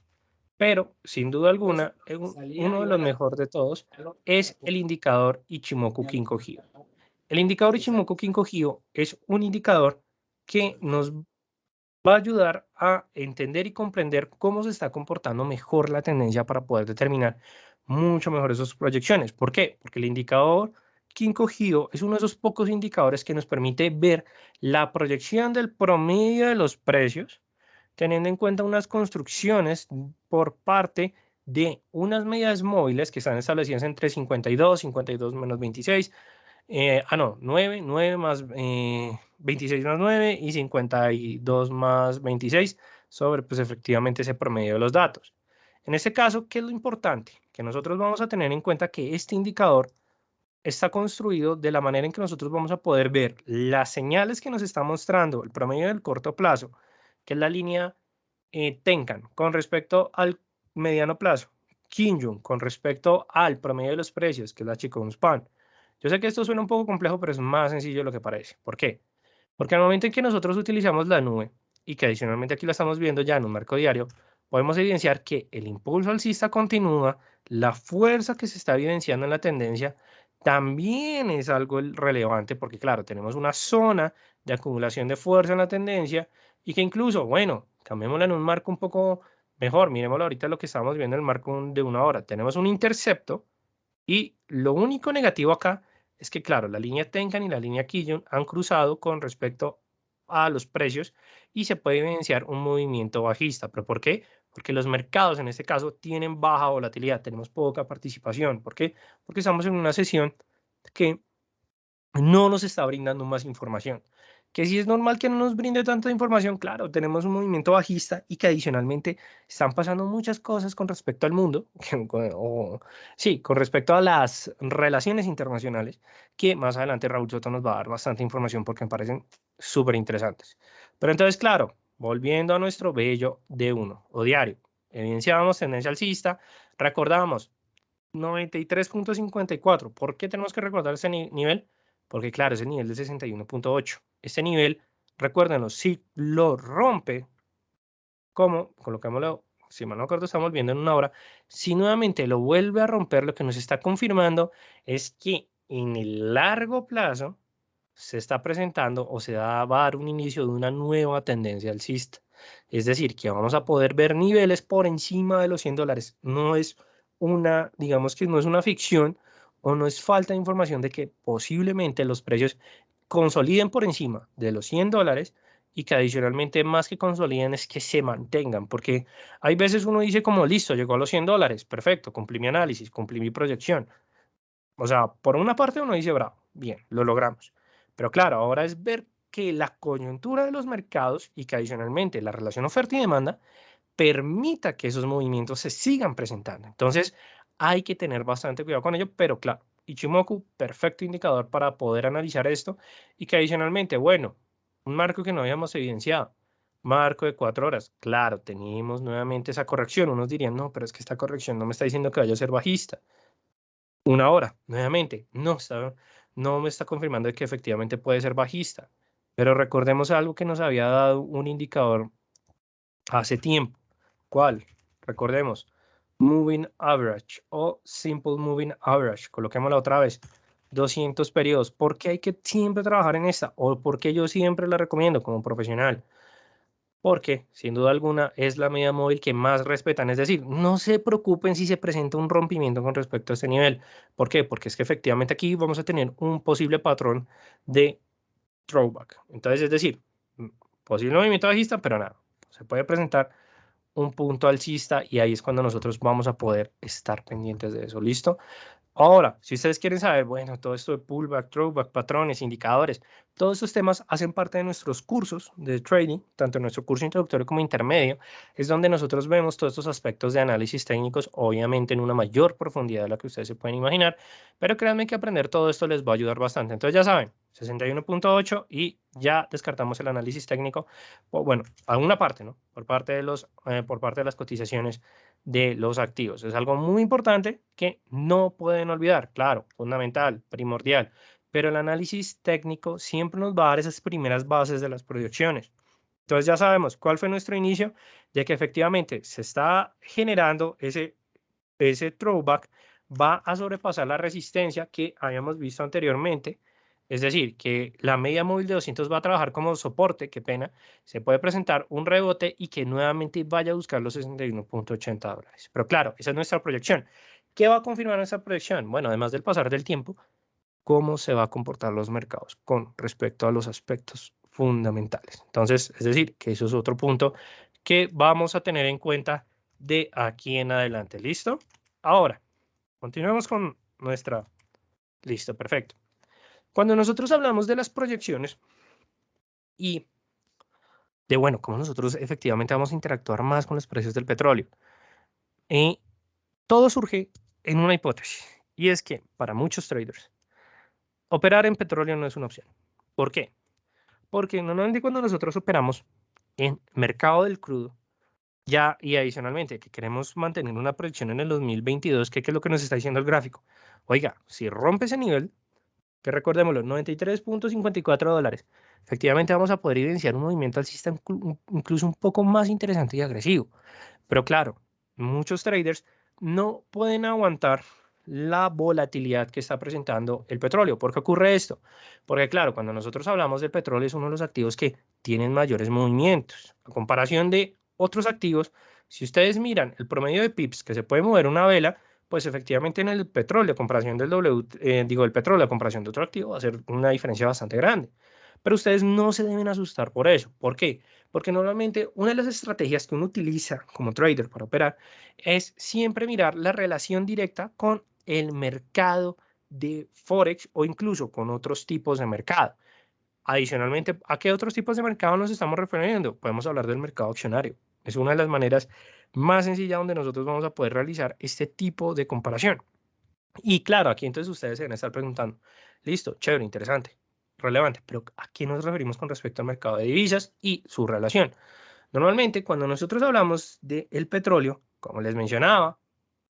Pero, sin duda alguna, uno de los mejores de todos es el indicador Ichimoku Kinko Hyo. El indicador Ichimoku Kinko Hyo es un indicador que nos va a ayudar a entender y comprender cómo se está comportando mejor la tendencia para poder determinar mucho mejor esas proyecciones. ¿Por qué? Porque el indicador Kinko Hyo es uno de esos pocos indicadores que nos permite ver la proyección del promedio de los precios teniendo en cuenta unas construcciones por parte de unas medidas móviles que están establecidas entre 52 menos 26, no, 9 más 26 más 9 y 52 más 26 sobre, pues efectivamente ese promedio de los datos. En este caso, ¿qué es lo importante? Que nosotros vamos a tener en cuenta que este indicador está construido de la manera en que nosotros vamos a poder ver las señales que nos está mostrando el promedio del corto plazo, que es la línea Tenkan con respecto al mediano plazo, Kinjun con respecto al promedio de los precios, que es la Chicken Span. Yo sé que esto suena un poco complejo, pero es más sencillo de lo que parece. ¿Por qué? Porque al momento en que nosotros utilizamos la nube y que adicionalmente aquí la estamos viendo ya en un marco diario, podemos evidenciar que el impulso alcista continúa, la fuerza que se está evidenciando en la tendencia también es algo relevante porque, claro, tenemos una zona de acumulación de fuerza en la tendencia y que incluso, bueno, cambiémosla en un marco un poco mejor, miremoslo ahorita lo que estamos viendo en el marco de una hora. Tenemos un intercepto y lo único negativo acá es que, claro, la línea Tenkan y la línea Kijun han cruzado con respecto a los precios y se puede evidenciar un movimiento bajista. ¿Pero por qué? Porque los mercados en este caso tienen baja volatilidad, tenemos poca participación. ¿Por qué? Porque estamos en una sesión que no nos está brindando más información. Que si es normal que no nos brinde tanta información, claro, tenemos un movimiento bajista y que adicionalmente están pasando muchas cosas con respecto al mundo, o sí, con respecto a las relaciones internacionales, que más adelante Raúl Soto nos va a dar bastante información porque me parecen súper interesantes. Pero entonces, claro, volviendo a nuestro bello D1 o diario, evidenciábamos tendencia alcista, recordamos 93.54. ¿Por qué tenemos que recordar ese nivel? Porque claro, es el nivel de 61.8. Este nivel, recuérdenlo, si lo rompe, como, colocámoslo, si mal no acuerdo, estamos viendo en una hora, si nuevamente lo vuelve a romper, lo que nos está confirmando es que en el largo plazo se está presentando o va a dar un inicio de una nueva tendencia alcista. Es decir, que vamos a poder ver niveles por encima de los $100. No es una, digamos que no es una ficción o no es falta de información de que posiblemente los precios consoliden por encima de los $100 y que adicionalmente más que consoliden es que se mantengan, porque hay veces uno dice como, listo, llegó a los $100, perfecto, cumplí mi análisis, cumplí mi proyección. O sea, por una parte uno dice, bravo, bien, lo logramos. Pero claro, ahora es ver que la coyuntura de los mercados y que adicionalmente la relación oferta y demanda permita que esos movimientos se sigan presentando. Entonces, hay que tener bastante cuidado con ello, pero claro, Ichimoku, perfecto indicador para poder analizar esto y que adicionalmente, bueno, un marco que no habíamos evidenciado, marco de 4 horas, claro, teníamos nuevamente esa corrección. Unos dirían, no, pero es que esta corrección no me está diciendo que vaya a ser bajista. 1 hora, nuevamente, no me está confirmando de que efectivamente puede ser bajista, pero recordemos algo que nos había dado un indicador hace tiempo. ¿Cuál? Recordemos, Moving Average o Simple Moving Average. Coloquémosla otra vez. 200 periodos. ¿Por qué hay que siempre trabajar en esta? ¿O por qué yo siempre la recomiendo como profesional? Porque, sin duda alguna, es la media móvil que más respetan. Es decir, no se preocupen si se presenta un rompimiento con respecto a este nivel. ¿Por qué? Porque es que efectivamente aquí vamos a tener un posible patrón de throwback. Entonces, es decir, posible movimiento bajista, pero nada, se puede presentar un punto alcista y ahí es cuando nosotros vamos a poder estar pendientes de eso. ¿Listo? Ahora, si ustedes quieren saber, bueno, todo esto de pullback, throwback, patrones, indicadores, todos estos temas hacen parte de nuestros cursos de trading, tanto en nuestro curso introductorio como intermedio, es donde nosotros vemos todos estos aspectos de análisis técnicos, obviamente en una mayor profundidad de la que ustedes se pueden imaginar, pero créanme que aprender todo esto les va a ayudar bastante. Entonces ya saben, 61.8 y ya descartamos el análisis técnico, o bueno, alguna parte, ¿no? Por parte de las cotizaciones de los activos. Es algo muy importante que no pueden olvidar, claro, fundamental, primordial, pero el análisis técnico siempre nos va a dar esas primeras bases de las proyecciones. Entonces ya sabemos cuál fue nuestro inicio, ya que efectivamente se está generando ese throwback, va a sobrepasar la resistencia que habíamos visto anteriormente. Es decir, que la media móvil de 200 va a trabajar como soporte, qué pena, se puede presentar un rebote y que nuevamente vaya a buscar los $61.80. Pero claro, esa es nuestra proyección. ¿Qué va a confirmar nuestra proyección? Bueno, además del pasar del tiempo, cómo se va a comportar los mercados con respecto a los aspectos fundamentales. Entonces, es decir, que eso es otro punto que vamos a tener en cuenta de aquí en adelante. ¿Listo? Ahora, continuemos con nuestra... Listo, perfecto. Cuando nosotros hablamos de las proyecciones y de, bueno, cómo nosotros efectivamente vamos a interactuar más con los precios del petróleo, todo surge en una hipótesis, y es que para muchos traders, operar en petróleo no es una opción. ¿Por qué? Porque normalmente cuando nosotros operamos en mercado del crudo, ya y adicionalmente que queremos mantener una proyección en el 2022, ¿qué es lo que nos está diciendo el gráfico? Oiga, si rompe ese nivel, que recordémoslo, $93.54, efectivamente vamos a poder evidenciar un movimiento alcista incluso un poco más interesante y agresivo. Pero claro, muchos traders no pueden aguantar la volatilidad que está presentando el petróleo. ¿Por qué ocurre esto? Porque claro, cuando nosotros hablamos del petróleo es uno de los activos que tienen mayores movimientos. A comparación de otros activos, si ustedes miran el promedio de pips que se puede mover una vela, pues efectivamente en el petróleo, a comparación del el petróleo, a comparación de otro activo, va a ser una diferencia bastante grande. Pero ustedes no se deben asustar por eso. ¿Por qué? Porque normalmente una de las estrategias que uno utiliza como trader para operar es siempre mirar la relación directa con el mercado de Forex o incluso con otros tipos de mercado. Adicionalmente, ¿a qué otros tipos de mercado nos estamos refiriendo? Podemos hablar del mercado accionario. Es una de las maneras más sencillas donde nosotros vamos a poder realizar este tipo de comparación. Y claro, aquí entonces ustedes se van a estar preguntando, listo, chévere, interesante, relevante, pero ¿a qué nos referimos con respecto al mercado de divisas y su relación? Normalmente, cuando nosotros hablamos del petróleo, como les mencionaba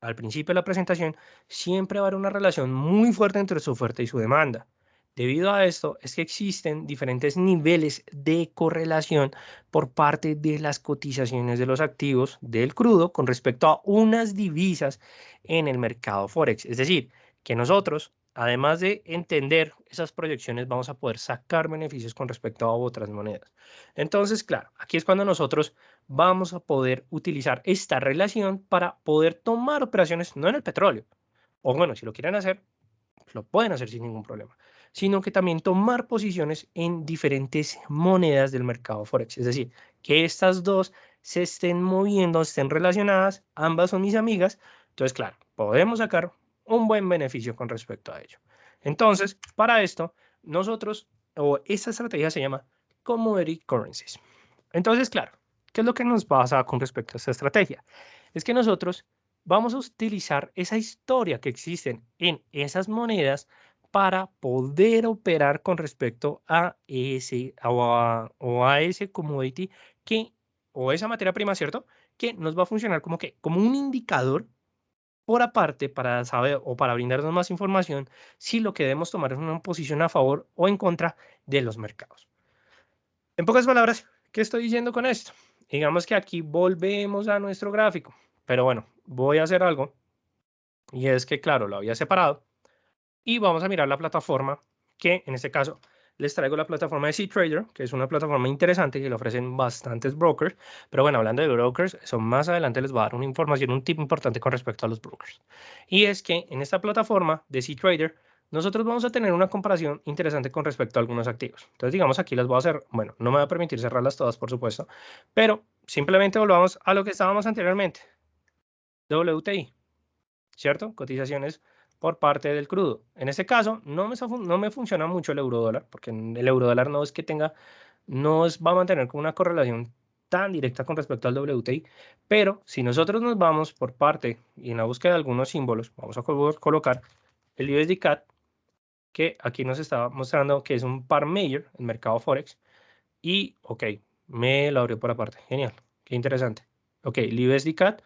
al principio de la presentación, siempre va a haber una relación muy fuerte entre su oferta y su demanda. Debido a esto, es que existen diferentes niveles de correlación por parte de las cotizaciones de los activos del crudo con respecto a unas divisas en el mercado Forex. Es decir, que nosotros además de entender esas proyecciones, vamos a poder sacar beneficios con respecto a otras monedas. Entonces, claro, aquí es cuando nosotros vamos a poder utilizar esta relación para poder tomar operaciones, no en el petróleo, o bueno, si lo quieren hacer, lo pueden hacer sin ningún problema, sino que también tomar posiciones en diferentes monedas del mercado Forex. Es decir, que estas dos se estén moviendo, estén relacionadas, ambas son mis amigas, entonces, claro, podemos sacar un buen beneficio con respecto a ello. Entonces, para esto, nosotros, o esta estrategia se llama Commodity Currencies. Entonces, claro, ¿qué es lo que nos pasa con respecto a esta estrategia? Es que nosotros vamos a utilizar esa historia que existen en esas monedas para poder operar con respecto a ese o a ese commodity que, o esa materia prima, ¿cierto? Que nos va a funcionar como que, como un indicador por aparte para saber o para brindarnos más información si lo que debemos tomar es una posición a favor o en contra de los mercados. En pocas palabras, ¿qué estoy diciendo con esto? Digamos que aquí volvemos a nuestro gráfico, pero bueno, voy a hacer algo y es que, claro, lo había separado y vamos a mirar la plataforma que en este caso les traigo la plataforma de CTrader, que es una plataforma interesante que le ofrecen bastantes brokers, pero bueno, hablando de brokers, eso más adelante les va a dar una información, un tip importante con respecto a los brokers. Y es que en esta plataforma de CTrader, nosotros vamos a tener una comparación interesante con respecto a algunos activos. Entonces, digamos, aquí las voy a hacer, bueno, no me va a permitir cerrarlas todas, por supuesto, pero simplemente volvamos a lo que estábamos anteriormente, WTI. ¿Cierto? Cotizaciones por parte del crudo. En este caso, no me funciona mucho el euro dólar, porque el euro dólar no es que tenga, va a mantener con una correlación tan directa con respecto al WTI, pero si nosotros nos vamos por parte y en la búsqueda de algunos símbolos, vamos a colocar el USD CAD, que aquí nos está mostrando que es un par major en mercado Forex, y ok, me lo abrió por aparte, genial, qué interesante. Ok, el USD CAD,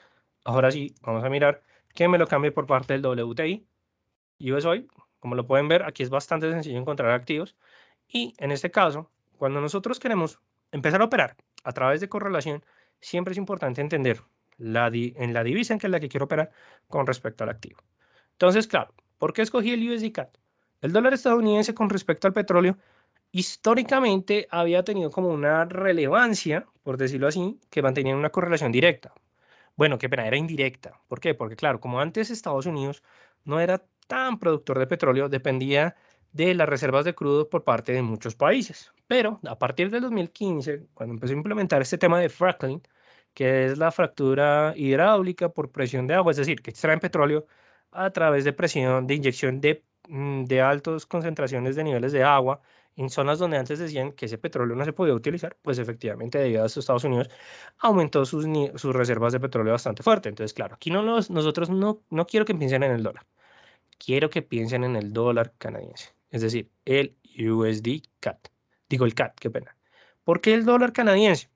ahora sí, vamos a mirar que me lo cambie por parte del WTI. US Oil, como lo pueden ver, aquí es bastante sencillo encontrar activos. Y en este caso, cuando nosotros queremos empezar a operar a través de correlación, siempre es importante entender en la divisa en que es la que quiero operar con respecto al activo. Entonces, claro, ¿por qué escogí el USD CAD? El dólar estadounidense con respecto al petróleo históricamente había tenido como una relevancia, por decirlo así, que mantenía una correlación directa. Bueno, qué pena, era indirecta. ¿Por qué? Porque claro, como antes Estados Unidos no era tan productor de petróleo, dependía de las reservas de crudo por parte de muchos países. Pero a partir del 2015, cuando empezó a implementar este tema de fracking, que es la fractura hidráulica por presión de agua, es decir, que extraen petróleo a través de presión, de inyección de altas concentraciones de niveles de agua en zonas donde antes decían que ese petróleo no se podía utilizar, pues efectivamente debido a esto Estados Unidos aumentó sus reservas de petróleo bastante fuerte. Entonces, claro, aquí nosotros no quiero que piensen en el dólar, quiero que piensen en el dólar canadiense, es decir, el USD CAD. Digo el CAD, qué pena. ¿Por qué el dólar canadiense?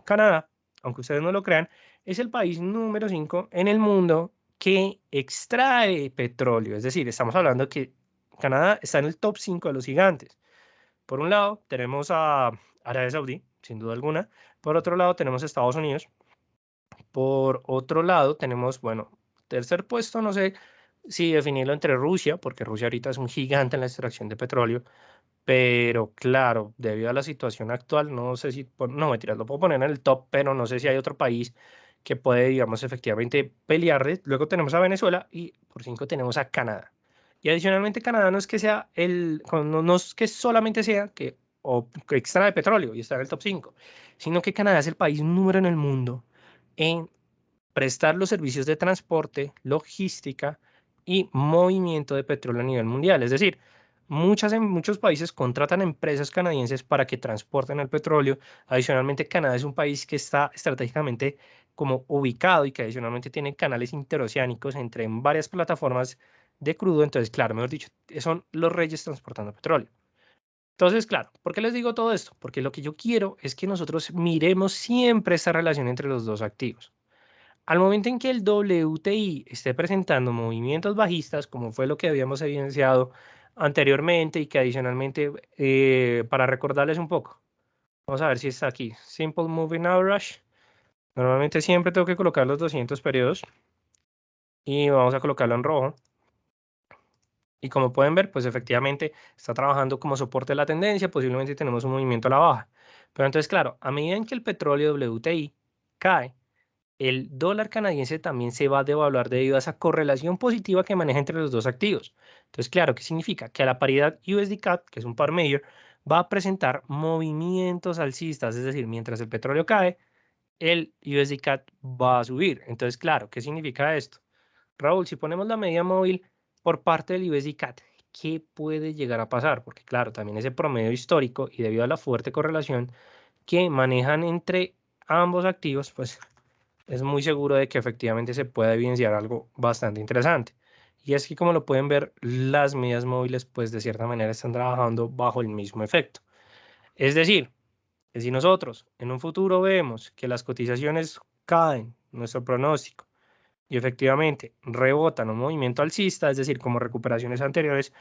Canadá, aunque ustedes no lo crean, es el país número 5 en el mundo que extrae petróleo. Es decir, estamos hablando que Canadá está en el top 5 de los gigantes. Por un lado, tenemos a Arabia Saudí, sin duda alguna. Por otro lado, tenemos a Estados Unidos. Por otro lado, tenemos, bueno, tercer puesto, no sé si definirlo entre Rusia, porque Rusia ahorita es un gigante en la extracción de petróleo, pero claro, debido a la situación actual, no sé si, no, mentiras, lo puedo poner en el top, pero no sé si hay otro país que puede, digamos, efectivamente pelearle. Luego tenemos a Venezuela y por 5 tenemos a Canadá. Y adicionalmente Canadá no es que sea no es que solamente sea que extrae petróleo y está en el top 5, sino que Canadá es el país número en el mundo en prestar los servicios de transporte, logística y movimiento de petróleo a nivel mundial. Es decir, muchos países contratan empresas canadienses para que transporten el petróleo. Adicionalmente, Canadá es un país que está estratégicamente como ubicado y que adicionalmente tiene canales interoceánicos entre varias plataformas de crudo. Entonces, claro, mejor dicho, son los reyes transportando petróleo. Entonces, claro, ¿por qué les digo todo esto? Porque lo que yo quiero es que nosotros miremos siempre esta relación entre los dos activos. Al momento en que el WTI esté presentando movimientos bajistas, como fue lo que habíamos evidenciado anteriormente y que adicionalmente, para recordarles un poco, vamos a ver si está aquí, Simple Moving Average. Normalmente siempre tengo que colocar los 200 periodos y vamos a colocarlo en rojo. Y como pueden ver, pues efectivamente está trabajando como soporte de la tendencia, posiblemente tenemos un movimiento a la baja. Pero entonces, claro, a medida en que el petróleo WTI cae, el dólar canadiense también se va a devaluar debido a esa correlación positiva que maneja entre los dos activos. Entonces, claro, ¿qué significa? Que a la paridad USD-CAD, que es un par major, va a presentar movimientos alcistas, es decir, mientras el petróleo cae, el USD-CAD va a subir. Entonces, claro, ¿qué significa esto? Raúl, si ponemos la media móvil por parte del USD-CAD, ¿qué puede llegar a pasar? Porque claro, también ese promedio histórico y debido a la fuerte correlación que manejan entre ambos activos, pues es muy seguro de que efectivamente se pueda evidenciar algo bastante interesante. Y es que como lo pueden ver, las medias móviles pues de cierta manera están trabajando bajo el mismo efecto. Es decir, que si nosotros en un futuro vemos que las cotizaciones caen, nuestro pronóstico, y efectivamente rebotan un movimiento alcista, es decir, como recuperaciones anteriores,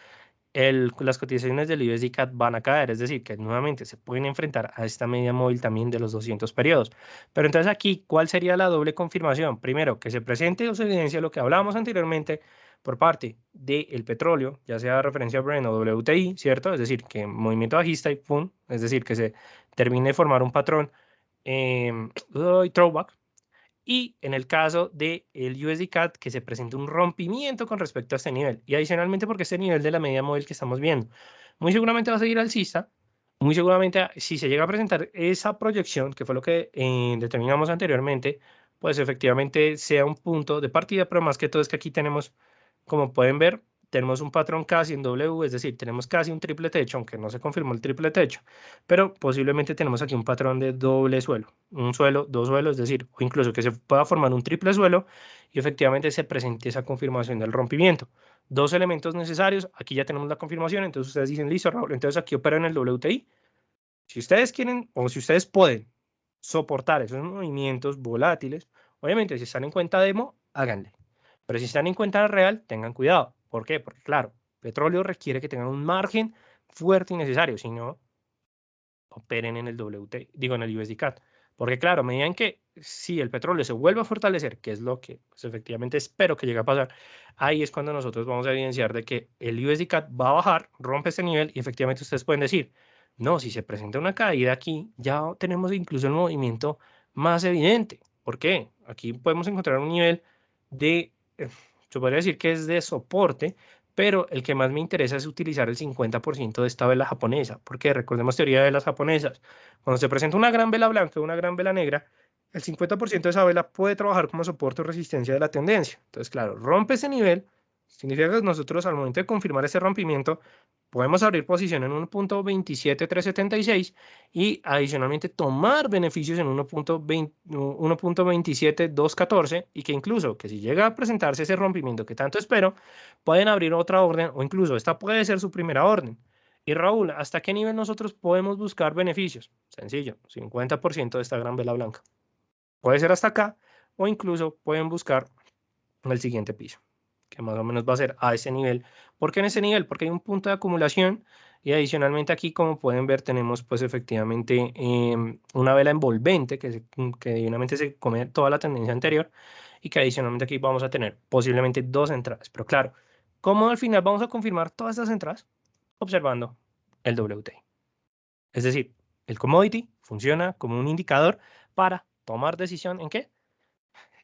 las cotizaciones del USD-CAD van a caer, es decir, que nuevamente se pueden enfrentar a esta media móvil también de los 200 periodos. Pero entonces aquí, ¿cuál sería la doble confirmación? Primero, que se presente o se evidencie lo que hablábamos anteriormente por parte del petróleo, ya sea referencia a Brent o WTI, ¿cierto? Es decir, que movimiento bajista y pum, es decir, que se termine de formar un patrón throwback, y en el caso del USD-CAD que se presenta un rompimiento con respecto a este nivel. Y adicionalmente porque este nivel de la media móvil que estamos viendo muy seguramente va a seguir alcista, muy seguramente si se llega a presentar esa proyección, que fue lo que determinamos anteriormente, pues efectivamente sea un punto de partida, pero más que todo es que aquí tenemos, como pueden ver, tenemos un patrón casi en W, es decir, tenemos casi un triple techo, aunque no se confirmó el triple techo, pero posiblemente tenemos aquí un patrón de doble suelo, un suelo, dos suelos, es decir, o incluso que se pueda formar un triple suelo y efectivamente se presente esa confirmación del rompimiento. Dos elementos necesarios, aquí ya tenemos la confirmación, entonces ustedes dicen, listo, Raúl, entonces aquí operan el WTI. Si ustedes quieren o si ustedes pueden soportar esos movimientos volátiles, obviamente si están en cuenta demo, háganle. Pero si están en cuenta real, tengan cuidado. ¿Por qué? Porque claro, petróleo requiere que tengan un margen fuerte y necesario, si no, operen en el WT, digo en el USD-CAD. Porque claro, a medida en que si el petróleo se vuelve a fortalecer, que es lo que pues, efectivamente espero que llegue a pasar, ahí es cuando nosotros vamos a evidenciar de que el USD-CAD va a bajar, rompe este nivel y efectivamente ustedes pueden decir, no, si se presenta una caída aquí, ya tenemos incluso el movimiento más evidente. ¿Por qué? Aquí podemos encontrar un nivel de, se podría decir que es de soporte, pero el que más me interesa es utilizar el 50% de esta vela japonesa, porque recordemos teoría de velas japonesas. Cuando se presenta una gran vela blanca y una gran vela negra, el 50% de esa vela puede trabajar como soporte o resistencia de la tendencia. Entonces, claro, rompe ese nivel, significa que nosotros al momento de confirmar ese rompimiento, podemos abrir posición en 1.27376 y adicionalmente tomar beneficios en 1.27214 y que incluso que si llega a presentarse ese rompimiento que tanto espero, pueden abrir otra orden o incluso esta puede ser su primera orden. Y Raúl, ¿hasta qué nivel nosotros podemos buscar beneficios? Sencillo, 50% de esta gran vela blanca. Puede ser hasta acá o incluso pueden buscar el siguiente piso, que más o menos va a ser a ese nivel. ¿Por qué en ese nivel? Porque hay un punto de acumulación y adicionalmente aquí, como pueden ver, tenemos pues efectivamente una vela envolvente que divinamente se come toda la tendencia anterior y que adicionalmente aquí vamos a tener posiblemente dos entradas. Pero claro, ¿cómo al final vamos a confirmar todas estas entradas? Observando el WTI. Es decir, el commodity funciona como un indicador para tomar decisión en qué?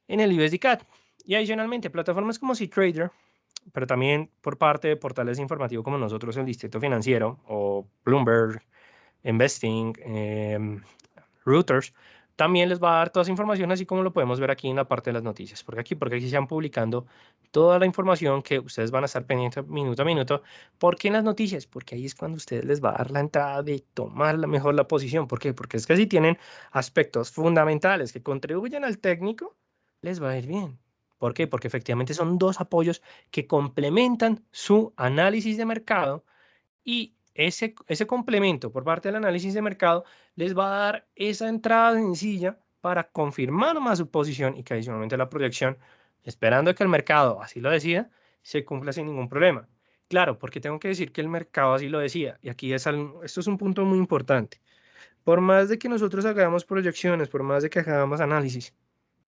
En el USD-CAD. Y adicionalmente, plataformas como CTrader, pero también por parte de portales informativos como nosotros, el Distrito Financiero o Bloomberg, Investing, Reuters, también les va a dar toda esa información, así como lo podemos ver aquí en la parte de las noticias. Porque aquí se van publicando toda la información que ustedes van a estar pendientes minuto a minuto. ¿Por qué en las noticias? Porque ahí es cuando ustedes les va a dar la entrada de tomar mejor la posición. ¿Por qué? Porque es que si tienen aspectos fundamentales que contribuyen al técnico, les va a ir bien. ¿Por qué? Porque efectivamente son dos apoyos que complementan su análisis de mercado y ese complemento por parte del análisis de mercado les va a dar esa entrada sencilla para confirmar más su posición y que adicionalmente la proyección, esperando que el mercado así lo decida, se cumpla sin ningún problema. Claro, porque tengo que decir que el mercado así lo decía. Y aquí esto es un punto muy importante. Por más de que nosotros hagamos proyecciones, por más de que hagamos análisis,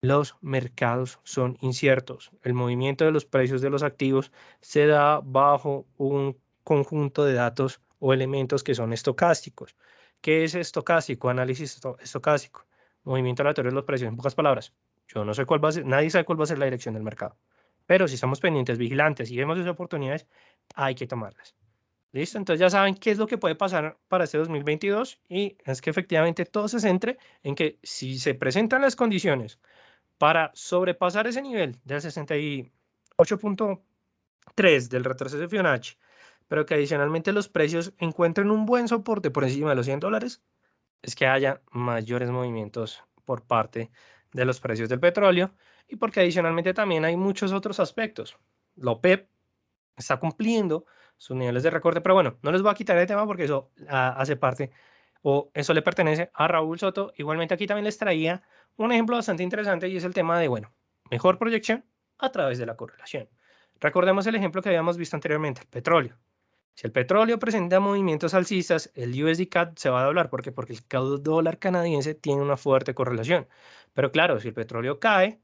los mercados son inciertos. El movimiento de los precios de los activos se da bajo un conjunto de datos o elementos que son estocásticos. ¿Qué es estocástico? Análisis estocástico. Movimiento aleatorio de los precios. En pocas palabras, yo no sé cuál va a ser, nadie sabe cuál va a ser la dirección del mercado. Pero si estamos pendientes, vigilantes y vemos esas oportunidades, hay que tomarlas. ¿Listo? Entonces ya saben qué es lo que puede pasar para este 2022 y es que efectivamente todo se centre en que si se presentan las condiciones para sobrepasar ese nivel del 68.3 del retroceso de Fibonacci, pero que adicionalmente los precios encuentren un buen soporte por encima de los $100, es que haya mayores movimientos por parte de los precios del petróleo y porque adicionalmente también hay muchos otros aspectos. La OPEP está cumpliendo sus niveles de recorte, pero bueno, no les voy a quitar el tema porque eso hace parte o eso le pertenece a Raúl Soto. Igualmente aquí también les traía un ejemplo bastante interesante y es el tema de, bueno, mejor proyección a través de la correlación. Recordemos el ejemplo que habíamos visto anteriormente, el petróleo. Si el petróleo presenta movimientos alcistas, el USD CAD se va a doblar. ¿Por qué? Porque el dólar canadiense tiene una fuerte correlación. Pero claro, si el petróleo cae,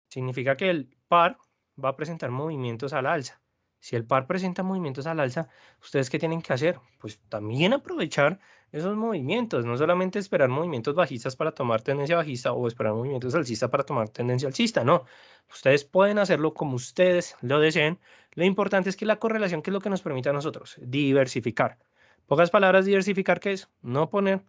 significa que el par va a presentar movimientos al alza. Si el par presenta movimientos al alza, ¿ustedes qué tienen que hacer? Pues también aprovechar esos movimientos, no solamente esperar movimientos bajistas para tomar tendencia bajista o esperar movimientos alcistas para tomar tendencia alcista, no. Ustedes pueden hacerlo como ustedes lo deseen. Lo importante es que la correlación, que es lo que nos permite a nosotros, diversificar. Pocas palabras, diversificar, ¿qué es? No poner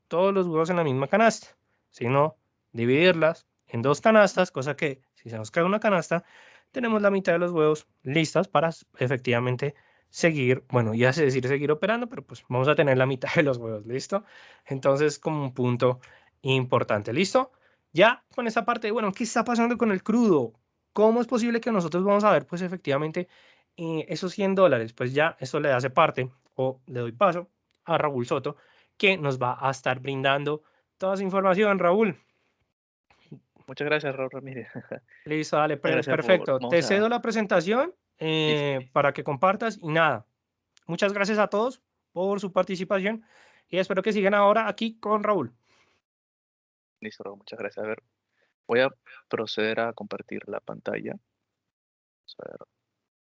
todos los huevos en la misma canasta, sino dividirlas en dos canastas, cosa que si se nos cae una canasta, tenemos la mitad de los huevos listas para efectivamente seguir, bueno, ya sé decir seguir operando, pero pues vamos a tener la mitad de los huevos, ¿listo? Entonces, como un punto importante, ¿listo? Ya con esta parte, bueno, ¿qué está pasando con el crudo? ¿Cómo es posible que nosotros vamos a ver, pues efectivamente, esos $100? Pues ya esto le hace parte, o le doy paso a Raúl Soto, que nos va a estar brindando toda esa información. Raúl. Muchas gracias, Raúl Ramírez. Listo, dale, Muchas gracias por... perfecto. Te Vamos a... cedo la presentación Listo, para que compartas y nada. Muchas gracias a todos por su participación y espero que sigan ahora aquí con Raúl. listo, Raúl, muchas gracias. A ver, voy a proceder a compartir la pantalla. Vamos a ver,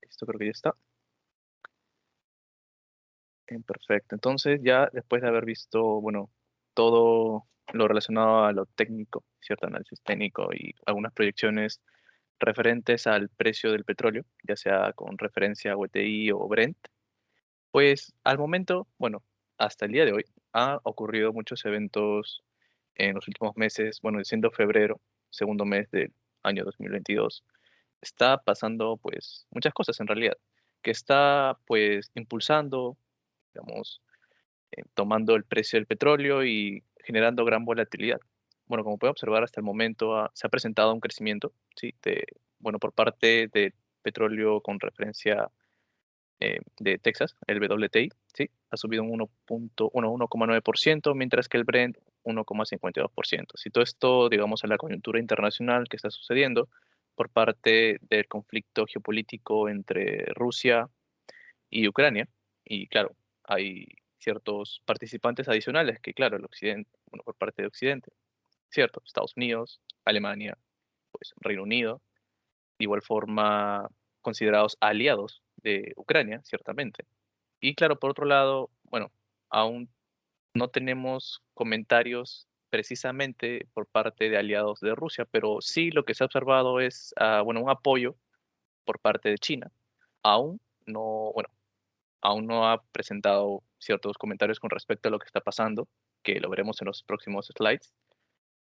listo, creo que ya está. Perfecto. Entonces, ya después de haber visto, bueno, todo lo relacionado a lo técnico, cierto análisis técnico y algunas proyecciones referentes al precio del petróleo, ya sea con referencia a WTI o Brent, pues al momento, bueno, hasta el día de hoy, ha ocurrido muchos eventos en los últimos meses, bueno, siendo febrero, segundo mes del año 2022, está pasando pues muchas cosas en realidad, que está pues impulsando, digamos, tomando el precio del petróleo y generando gran volatilidad. Bueno, como puede observar hasta el momento se ha presentado un crecimiento, ¿sí? Bueno, por parte del petróleo con referencia de Texas, el WTI, ¿sí? Ha subido un 1,9%, mientras que el Brent 1,52%. Si todo esto, digamos, a la coyuntura internacional que está sucediendo por parte del conflicto geopolítico entre Rusia y Ucrania, y claro, hay ciertos participantes adicionales que, claro, el Occidente, bueno, por parte de Occidente, ¿cierto? Estados Unidos, Alemania, pues Reino Unido, de igual forma considerados aliados de Ucrania, ciertamente. Y claro, por otro lado, bueno, aún no tenemos comentarios precisamente por parte de aliados de Rusia, pero sí lo que se ha observado es, bueno, un apoyo por parte de China. Aún no, bueno, aún no ha presentado ciertos comentarios con respecto a lo que está pasando, que lo veremos en los próximos slides,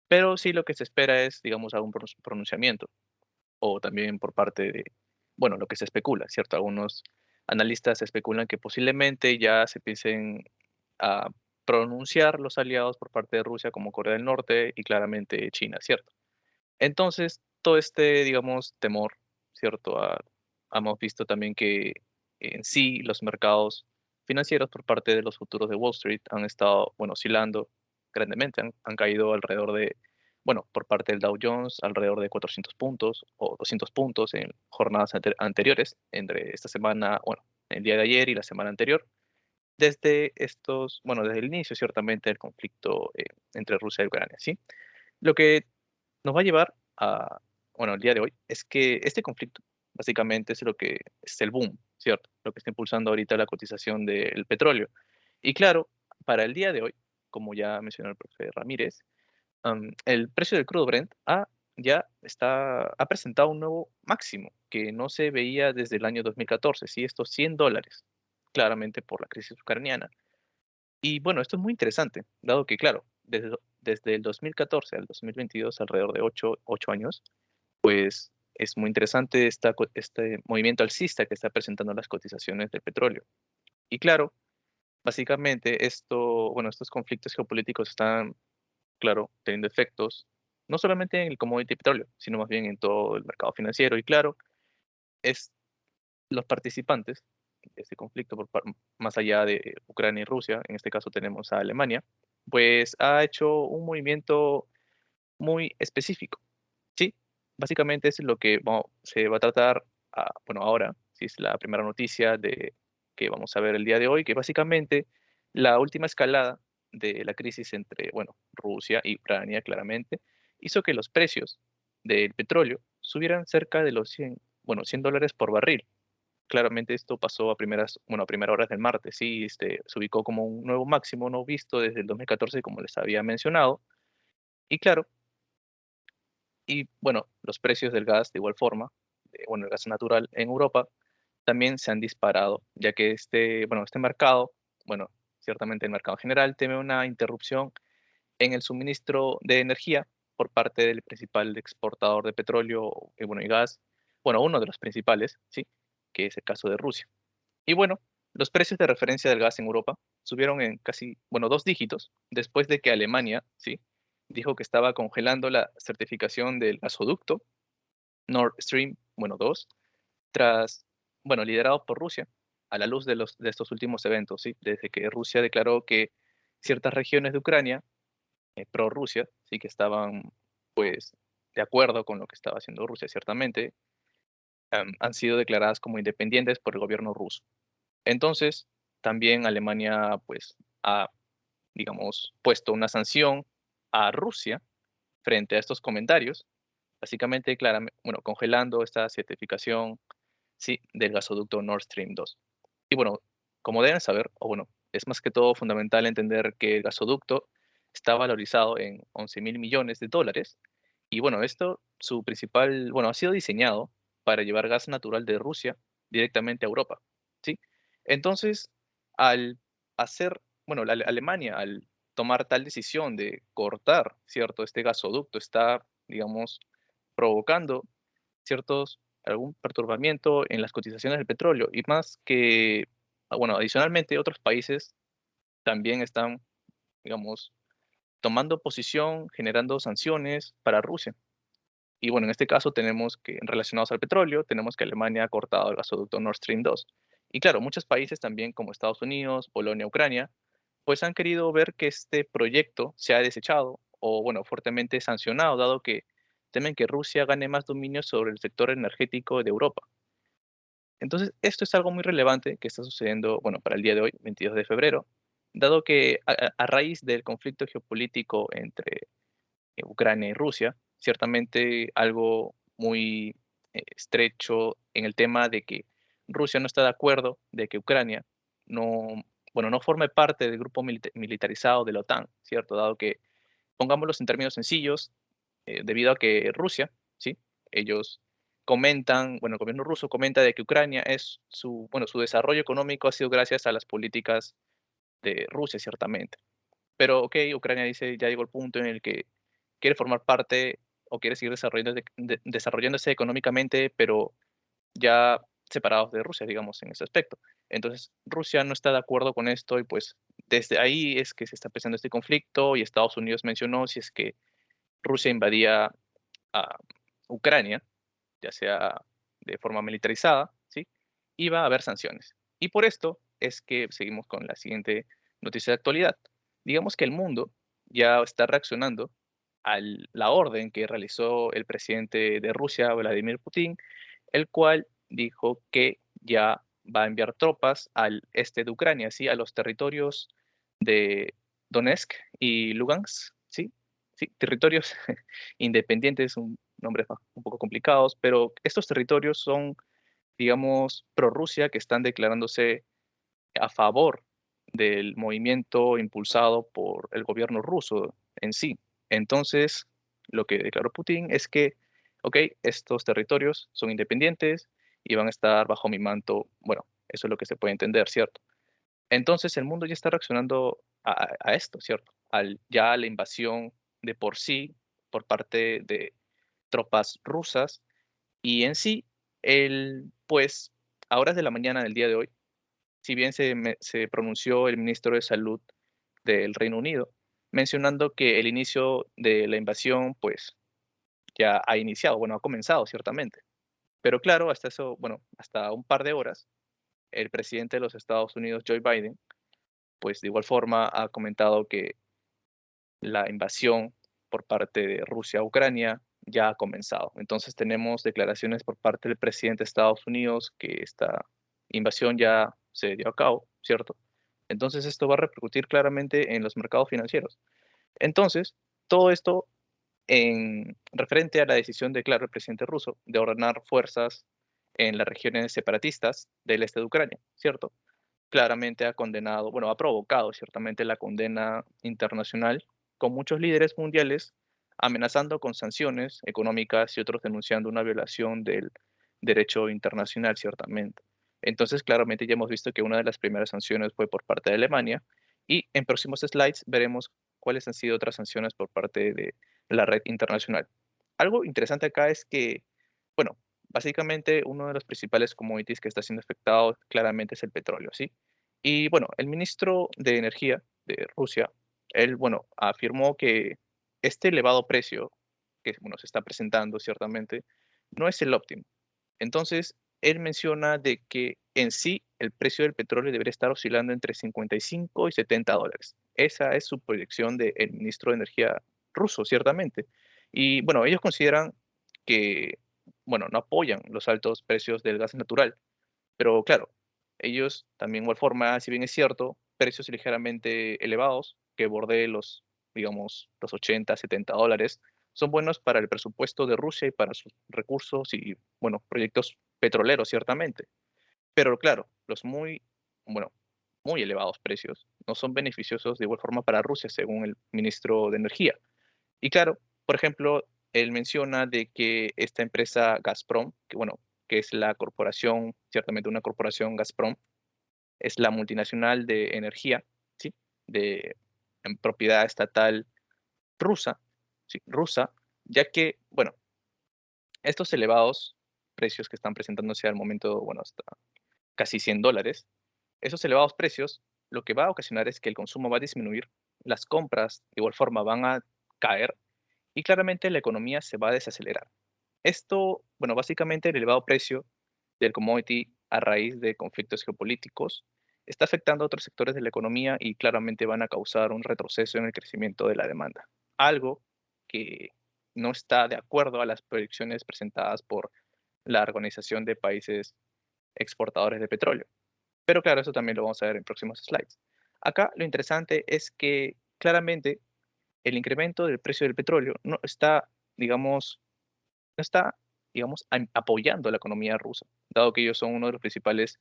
pero sí lo que se espera es, digamos, algún pronunciamiento o también por parte de, bueno, lo que se especula, ¿cierto? Algunos analistas especulan que posiblemente ya se empiecen a pronunciar los aliados por parte de Rusia como Corea del Norte y claramente China, ¿cierto? Entonces, todo este, digamos, temor, ¿cierto? Hemos visto también que en sí los mercados financieros por parte de los futuros de Wall Street han estado, bueno, oscilando grandemente, han caído alrededor de, bueno, por parte del Dow Jones, alrededor de 400 puntos o 200 puntos en jornadas anteriores, entre esta semana, bueno, el día de ayer y la semana anterior, desde estos, bueno, desde el inicio, ciertamente, del conflicto entre Rusia y Ucrania, ¿sí? Lo que nos va a llevar bueno, el día de hoy, es que este conflicto básicamente es lo que es el boom, ¿cierto? Lo que está impulsando ahorita la cotización del petróleo. Y claro, para el día de hoy, como ya mencionó el profe Ramírez, el precio del crudo Brent ha presentado un nuevo máximo que no se veía desde el año 2014, ¿sí? Estos $100, claramente por la crisis ucraniana. Y bueno, esto es muy interesante, dado que, claro, desde el 2014 al 2022, alrededor de ocho años, pues es muy interesante este movimiento alcista que está presentando las cotizaciones del petróleo. Y claro, básicamente estos conflictos geopolíticos están, claro, teniendo efectos no solamente en el commodity petróleo, sino más bien en todo el mercado financiero. Y claro, es los participantes de este conflicto, más allá de Ucrania y Rusia, en este caso tenemos a Alemania, pues ha hecho un movimiento muy específico. Sí, básicamente es lo que se va a tratar, bueno, ahora, sí es la primera noticia que vamos a ver el día de hoy, que básicamente la última escalada de la crisis entre, bueno, Rusia y Ucrania, claramente, hizo que los precios del petróleo subieran cerca de los $100 por barril. Claramente esto pasó a primeras horas del martes, sí, se ubicó como un nuevo máximo no visto desde el 2014, como les había mencionado. Y claro, y bueno, los precios del gas de igual forma, bueno, el gas natural en Europa también se han disparado, ya que este mercado, bueno, ciertamente el mercado general teme una interrupción en el suministro de energía por parte del principal exportador de petróleo y gas, bueno, uno de los principales, sí, que es el caso de Rusia. Y bueno, los precios de referencia del gas en Europa subieron en casi, bueno, dos dígitos después de que Alemania, sí, dijo que estaba congelando la certificación del gasoducto Nord Stream, bueno, 2, tras, bueno, liderado por Rusia, a la luz de estos últimos eventos, sí, desde que Rusia declaró que ciertas regiones de Ucrania, pro-Rusia, sí, que estaban, pues, de acuerdo con lo que estaba haciendo Rusia, ciertamente, han sido declaradas como independientes por el gobierno ruso. Entonces, también Alemania, pues, ha, digamos, puesto una sanción a Rusia frente a estos comentarios, básicamente, bueno, congelando esta certificación, sí, del gasoducto Nord Stream 2. Y bueno, como deben saber, o bueno, es más que todo fundamental entender que el gasoducto está valorizado en 11.000 millones de dólares. Y bueno, bueno, ha sido diseñado para llevar gas natural de Rusia directamente a Europa, ¿sí? Entonces, al bueno, la Alemania, al tomar tal decisión de cortar, ¿cierto? Este gasoducto está, digamos, provocando algún perturbamiento en las cotizaciones del petróleo y más que, bueno, adicionalmente otros países también están, digamos, tomando posición, generando sanciones para Rusia. Y bueno, en este caso tenemos que, relacionados al petróleo, tenemos que Alemania ha cortado el gasoducto Nord Stream 2. Y claro, muchos países también como Estados Unidos, Polonia, Ucrania, pues han querido ver que este proyecto se ha desechado o, bueno, fuertemente sancionado, dado que temen que Rusia gane más dominio sobre el sector energético de Europa. Entonces, esto es algo muy relevante que está sucediendo, bueno, para el día de hoy, 22 de febrero, dado que a raíz del conflicto geopolítico entre Ucrania y Rusia, ciertamente algo muy estrecho en el tema de que Rusia no está de acuerdo de que Ucrania no, bueno, no forme parte del grupo militarizado de la OTAN, ¿cierto? Dado que, pongámoslos en términos sencillos, debido a que Rusia, ¿sí? Ellos comentan, bueno, el gobierno ruso comenta de que Ucrania bueno, su desarrollo económico ha sido gracias a las políticas de Rusia, ciertamente. Pero, ok, Ucrania dice, ya llegó el punto en el que quiere formar parte o quiere seguir desarrollándose económicamente, pero ya separados de Rusia, digamos, en ese aspecto. Entonces, Rusia no está de acuerdo con esto y pues desde ahí es que se está empezando este conflicto y Estados Unidos mencionó si es que Rusia invadía a Ucrania, ya sea de forma militarizada, ¿sí? Iba a haber sanciones. Y por esto es que seguimos con la siguiente noticia de actualidad. Digamos que el mundo ya está reaccionando a la orden que realizó el presidente de Rusia, Vladimir Putin, el cual dijo que ya va a enviar tropas al este de Ucrania, ¿sí? A los territorios de Donetsk y Lugansk, ¿sí? sí, territorios independientes, nombres un poco complicados, pero estos territorios son, digamos, pro-Rusia, que están declarándose a favor del movimiento impulsado por el gobierno ruso en sí. Entonces, lo que declaró Putin es que, ok, estos territorios son independientes y van a estar bajo mi manto. Bueno, eso es lo que se puede entender, ¿cierto? Entonces, el mundo ya está reaccionando a esto, ¿cierto? Ya a la invasión de por sí por parte de tropas rusas y en sí, pues, a horas de la mañana del día de hoy, si bien se pronunció el ministro de Salud del Reino Unido, mencionando que el inicio de la invasión, pues, ya ha iniciado, bueno, ha comenzado ciertamente. Pero claro, hasta eso, bueno, hasta un par de horas, el presidente de los Estados Unidos, Joe Biden, pues de igual forma ha comentado que la invasión por parte de Rusia a Ucrania ya ha comenzado. Entonces tenemos declaraciones por parte del presidente de Estados Unidos que esta invasión ya se dio a cabo, ¿cierto? Entonces esto va a repercutir claramente en los mercados financieros. Entonces, todo esto en referente a la decisión de, claro, el presidente ruso de ordenar fuerzas en las regiones separatistas del este de Ucrania, ¿cierto? Claramente ha condenado, bueno, ha provocado ciertamente la condena internacional, con muchos líderes mundiales amenazando con sanciones económicas y otros denunciando una violación del derecho internacional, ciertamente. Entonces, claramente ya hemos visto que una de las primeras sanciones fue por parte de Alemania y en próximos slides veremos cuáles han sido otras sanciones por parte de la red internacional. Algo interesante acá es que, bueno, básicamente uno de los principales commodities que está siendo afectado claramente es el petróleo, ¿sí? Y bueno, el ministro de Energía de Rusia, él, bueno, afirmó que este elevado precio que, bueno, se está presentando ciertamente, no es el óptimo. Entonces, él menciona de que en sí el precio del petróleo debería estar oscilando entre 55 y $70. Esa es su proyección del ministro de Energía ruso, ciertamente. Y bueno, ellos consideran que, bueno, no apoyan los altos precios del gas natural, pero claro, ellos también, igual forma, si bien es cierto, precios ligeramente elevados, que bordeen los, digamos, los 80, $70, son buenos para el presupuesto de Rusia y para sus recursos y, bueno, proyectos petroleros, ciertamente. Pero claro, los muy, bueno, muy elevados precios no son beneficiosos de igual forma para Rusia, según el ministro de Energía. Y claro, por ejemplo, él menciona de que esta empresa Gazprom, que bueno, que es la corporación, ciertamente una corporación Gazprom, es la multinacional de energía, ¿sí? En propiedad estatal rusa, ¿sí? Rusa, ya que, bueno, estos elevados precios que están presentándose al momento, bueno, hasta casi $100, esos elevados precios lo que va a ocasionar es que el consumo va a disminuir, las compras de igual forma van a caer y claramente la economía se va a desacelerar. Esto, bueno, básicamente el elevado precio del commodity a raíz de conflictos geopolíticos está afectando a otros sectores de la economía y claramente van a causar un retroceso en el crecimiento de la demanda, algo que no está de acuerdo a las proyecciones presentadas por la Organización de Países Exportadores de Petróleo. Pero claro, eso también lo vamos a ver en próximos slides. Acá lo interesante es que claramente el incremento del precio del petróleo digamos, no está, digamos, apoyando a la economía rusa, dado que ellos son uno de los principales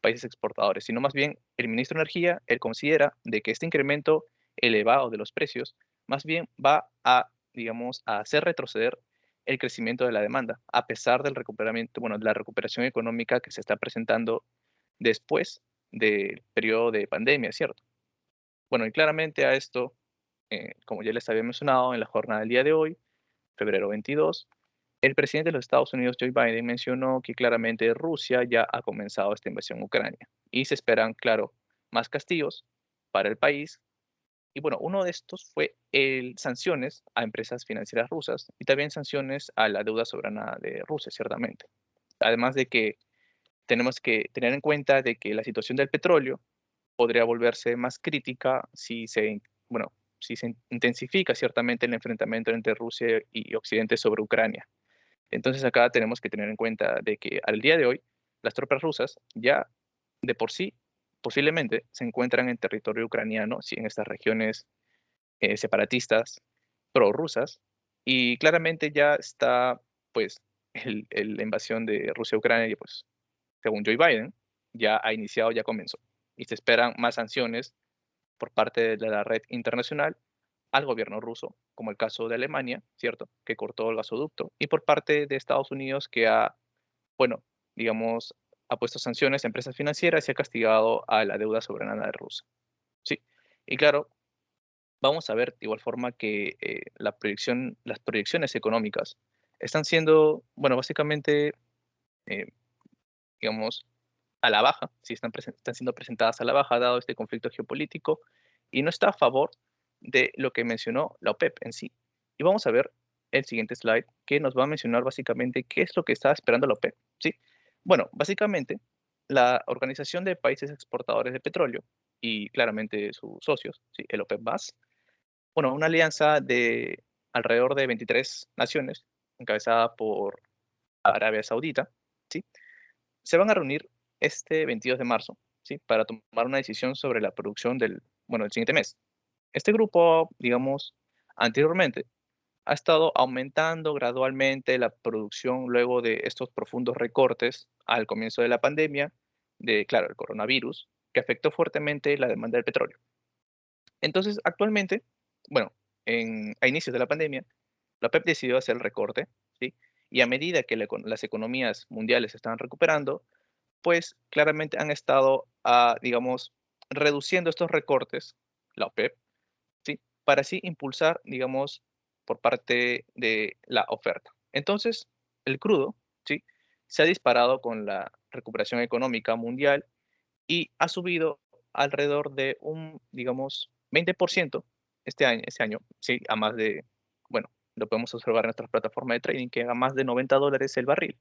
países exportadores, sino más bien el ministro de Energía, él considera de que este incremento elevado de los precios más bien va a, digamos, a hacer retroceder el crecimiento de la demanda, a pesar del recuperamiento, bueno, de la recuperación económica que se está presentando después del periodo de pandemia, ¿cierto? Bueno, y claramente a esto, como ya les había mencionado en la jornada del día de hoy, febrero 22, el presidente de los Estados Unidos, Joe Biden, mencionó que claramente Rusia ya ha comenzado esta invasión a Ucrania y se esperan, claro, más castigos para el país. Y bueno, uno de estos fue sanciones a empresas financieras rusas y también sanciones a la deuda soberana de Rusia, ciertamente. Además de que tenemos que tener en cuenta de que la situación del petróleo podría volverse más crítica bueno, si se intensifica ciertamente el enfrentamiento entre Rusia y Occidente sobre Ucrania. Entonces acá tenemos que tener en cuenta de que al día de hoy las tropas rusas ya de por sí posiblemente se encuentran en territorio ucraniano, sí, en estas regiones separatistas, prorrusas, y claramente ya está, pues, la invasión de Rusia a Ucrania, y pues, según Joe Biden, ya ha iniciado, ya comenzó. Y se esperan más sanciones por parte de la red internacional al gobierno ruso, como el caso de Alemania, ¿cierto? Que cortó el gasoducto, y por parte de Estados Unidos, que ha, bueno, digamos, ha puesto sanciones a empresas financieras y ha castigado a la deuda soberana de Rusia, ¿sí? Y claro, vamos a ver de igual forma que las proyecciones económicas están siendo, bueno, básicamente, eh, digamos, a la baja, sí están siendo presentadas a la baja dado este conflicto geopolítico y no está a favor de lo que mencionó la OPEP en sí. Y vamos a ver el siguiente slide que nos va a mencionar básicamente qué es lo que está esperando la OPEP, ¿sí? Bueno, básicamente la Organización de Países Exportadores de Petróleo y claramente sus socios, ¿sí? El OPEP Más, bueno, una alianza de alrededor de 23 naciones encabezada por Arabia Saudita, ¿sí? Se van a reunir este 22 de marzo, ¿sí? Para tomar una decisión sobre la producción bueno, del siguiente mes. Este grupo, digamos, anteriormente ha estado aumentando gradualmente la producción luego de estos profundos recortes al comienzo de la pandemia, claro, el coronavirus, que afectó fuertemente la demanda del petróleo. Entonces, actualmente, bueno, a inicios de la pandemia, la OPEP decidió hacer el recorte, ¿sí? Y a medida que las economías mundiales se están recuperando, pues claramente han estado, digamos, reduciendo estos recortes, la OPEP, ¿sí? Para así impulsar, digamos, por parte de la oferta. Entonces, el crudo, ¿sí? Se ha disparado con la recuperación económica mundial y ha subido alrededor de un, digamos, 20% este año, ¿sí? A más de, bueno, lo podemos observar en nuestras plataformas de trading, que a más de $90 el barril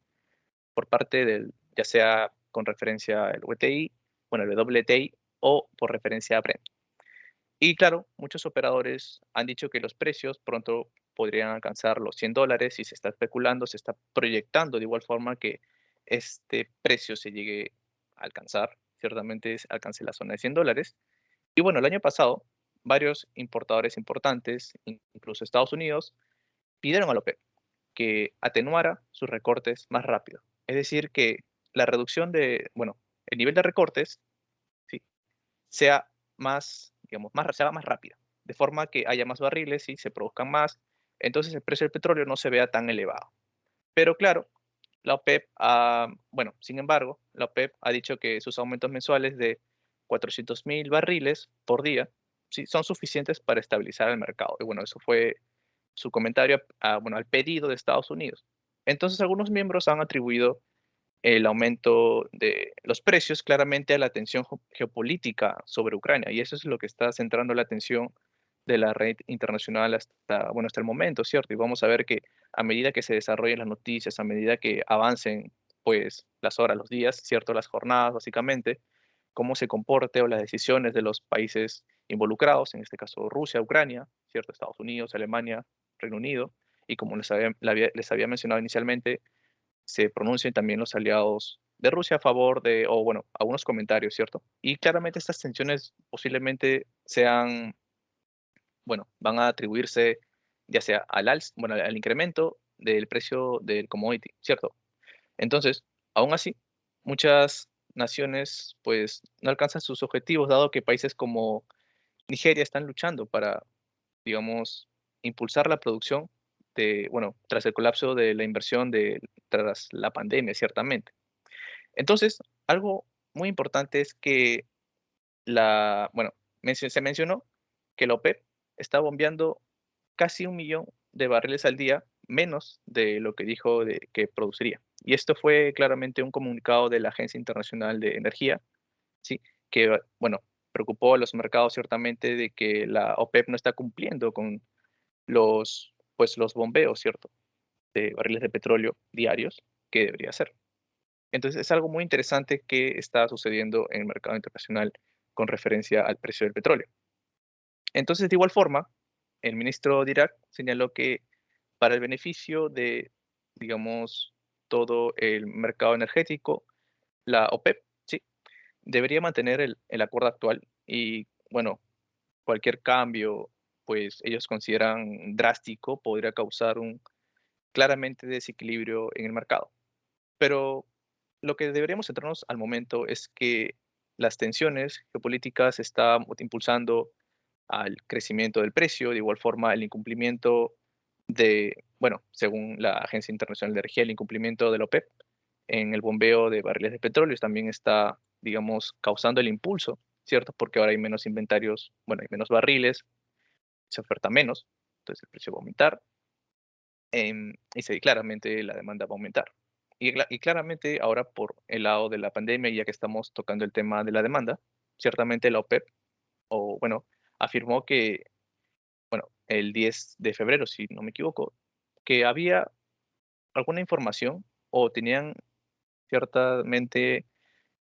por parte del, ya sea con referencia al WTI, bueno, el WTI o por referencia a Brent. Y claro, muchos operadores han dicho que los precios pronto podrían alcanzar los $100 y se está especulando, se está proyectando de igual forma que este precio se llegue a alcanzar, ciertamente alcance la zona de $100. Y bueno, el año pasado, varios importadores importantes, incluso Estados Unidos, pidieron a la OPEP que atenuara sus recortes más rápido. Es decir, que la reducción bueno, el nivel de recortes, ¿sí? Sea más, digamos, se haga más rápida, de forma que haya más barriles y se produzcan más, entonces el precio del petróleo no se vea tan elevado. Pero claro, la OPEP, bueno, sin embargo, la OPEP ha dicho que sus aumentos mensuales de 400.000 barriles por día, sí, son suficientes para estabilizar el mercado. Y bueno, eso fue su comentario bueno, al pedido de Estados Unidos. Entonces, algunos miembros han atribuido el aumento de los precios claramente a la tensión geopolítica sobre Ucrania, y eso es lo que está centrando la atención de la red internacional hasta, bueno, hasta el momento, ¿cierto? Y vamos a ver que a medida que se desarrollen las noticias, a medida que avancen, pues, las horas, los días, ¿cierto? Las jornadas, básicamente, cómo se comporte o las decisiones de los países involucrados, en este caso Rusia, Ucrania, ¿cierto? Estados Unidos, Alemania, Reino Unido, y como les había mencionado inicialmente, se pronuncien también los aliados de Rusia a favor de, o bueno, algunos comentarios, ¿cierto? Y claramente estas tensiones posiblemente sean, bueno, van a atribuirse ya sea bueno, al incremento del precio del commodity, ¿cierto? Entonces, aún así, muchas naciones pues no alcanzan sus objetivos, dado que países como Nigeria están luchando para, digamos, impulsar la producción bueno, tras el colapso de la inversión tras la pandemia, ciertamente. Entonces, algo muy importante es que bueno, se mencionó que la OPEP está bombeando casi 1 millón de barriles al día, menos de lo que dijo que produciría. Y esto fue claramente un comunicado de la Agencia Internacional de Energía, ¿sí? Que, bueno, preocupó a los mercados ciertamente de que la OPEP no está cumpliendo con pues, los bombeos, ¿cierto? De barriles de petróleo diarios que debería hacer. Entonces, es algo muy interesante que está sucediendo en el mercado internacional con referencia al precio del petróleo. Entonces, de igual forma, el ministro Dirac señaló que para el beneficio de, digamos, todo el mercado energético, la OPEP, sí, debería mantener el acuerdo actual y, bueno, cualquier cambio pues ellos consideran drástico, podría causar un claramente desequilibrio en el mercado. Pero lo que deberíamos centrarnos al momento es que las tensiones geopolíticas están impulsando al crecimiento del precio, de igual forma el incumplimiento de, bueno, según la Agencia Internacional de Energía, el incumplimiento de la OPEP en el bombeo de barriles de petróleo también está, digamos, causando el impulso, ¿cierto? Porque ahora hay menos inventarios, bueno, hay menos barriles, se oferta menos, entonces el precio va a aumentar y claramente la demanda va a aumentar. Y claramente ahora por el lado de la pandemia, ya que estamos tocando el tema de la demanda, ciertamente la OPEP, o bueno, afirmó que, bueno, el 10 de febrero, si no me equivoco, que había alguna información o tenían ciertamente,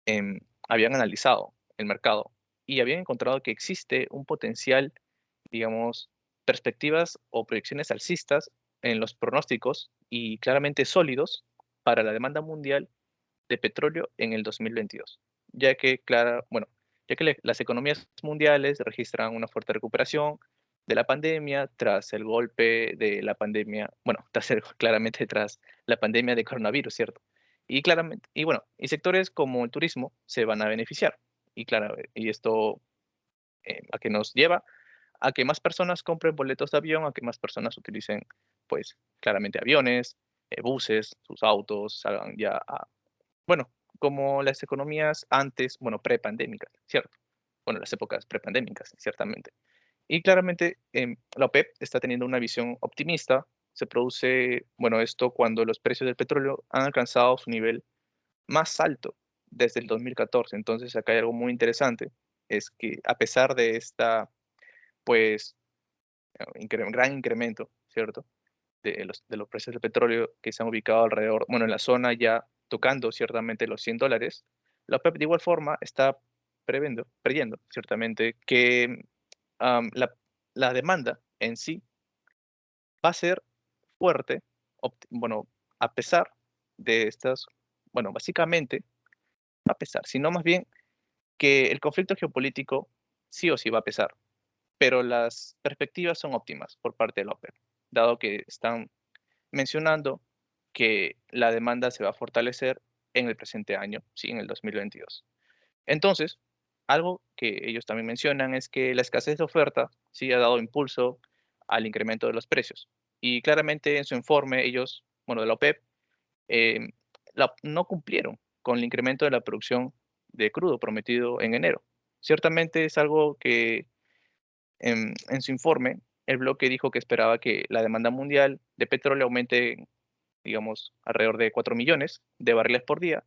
em, habían analizado el mercado y habían encontrado que existe un potencial, digamos, perspectivas o proyecciones alcistas en los pronósticos y claramente sólidos para la demanda mundial de petróleo en el 2022, ya que, bueno, ya que las economías mundiales registran una fuerte recuperación de la pandemia tras el golpe de la pandemia, bueno, claramente tras la pandemia de coronavirus, ¿cierto? Y claramente, y bueno, y sectores como el turismo se van a beneficiar. Y claro, y esto a que nos lleva a que más personas compren boletos de avión, a que más personas utilicen, pues, claramente aviones, buses, sus autos, salgan ya a bueno, como las economías antes, bueno, prepandémicas, ¿cierto? Bueno, las épocas prepandémicas, ciertamente. Y claramente la OPEP está teniendo una visión optimista. Se produce, bueno, esto cuando los precios del petróleo han alcanzado su nivel más alto desde el 2014. Entonces, acá hay algo muy interesante, es que a pesar de esta, pues, gran incremento, ¿cierto? De los precios del petróleo que se han ubicado alrededor, bueno, en la zona ya tocando ciertamente los $100, la OPEP de igual forma está preyendo ciertamente que la demanda en sí va a ser fuerte, bueno, a pesar de estas, bueno, básicamente, no a pesar, sino más bien que el conflicto geopolítico sí o sí va a pesar, pero las perspectivas son óptimas por parte de la OPEP, dado que están mencionando que la demanda se va a fortalecer en el presente año, sí, en el 2022. Entonces, algo que ellos también mencionan es que la escasez de oferta sí ha dado impulso al incremento de los precios. Y claramente en su informe ellos, bueno, de la OPEP, em, no cumplieron con el incremento de la producción de crudo prometido en enero. Ciertamente es algo que en su informe el bloque dijo que esperaba que la demanda mundial de petróleo aumente, digamos, alrededor de 4 millones de barriles por día.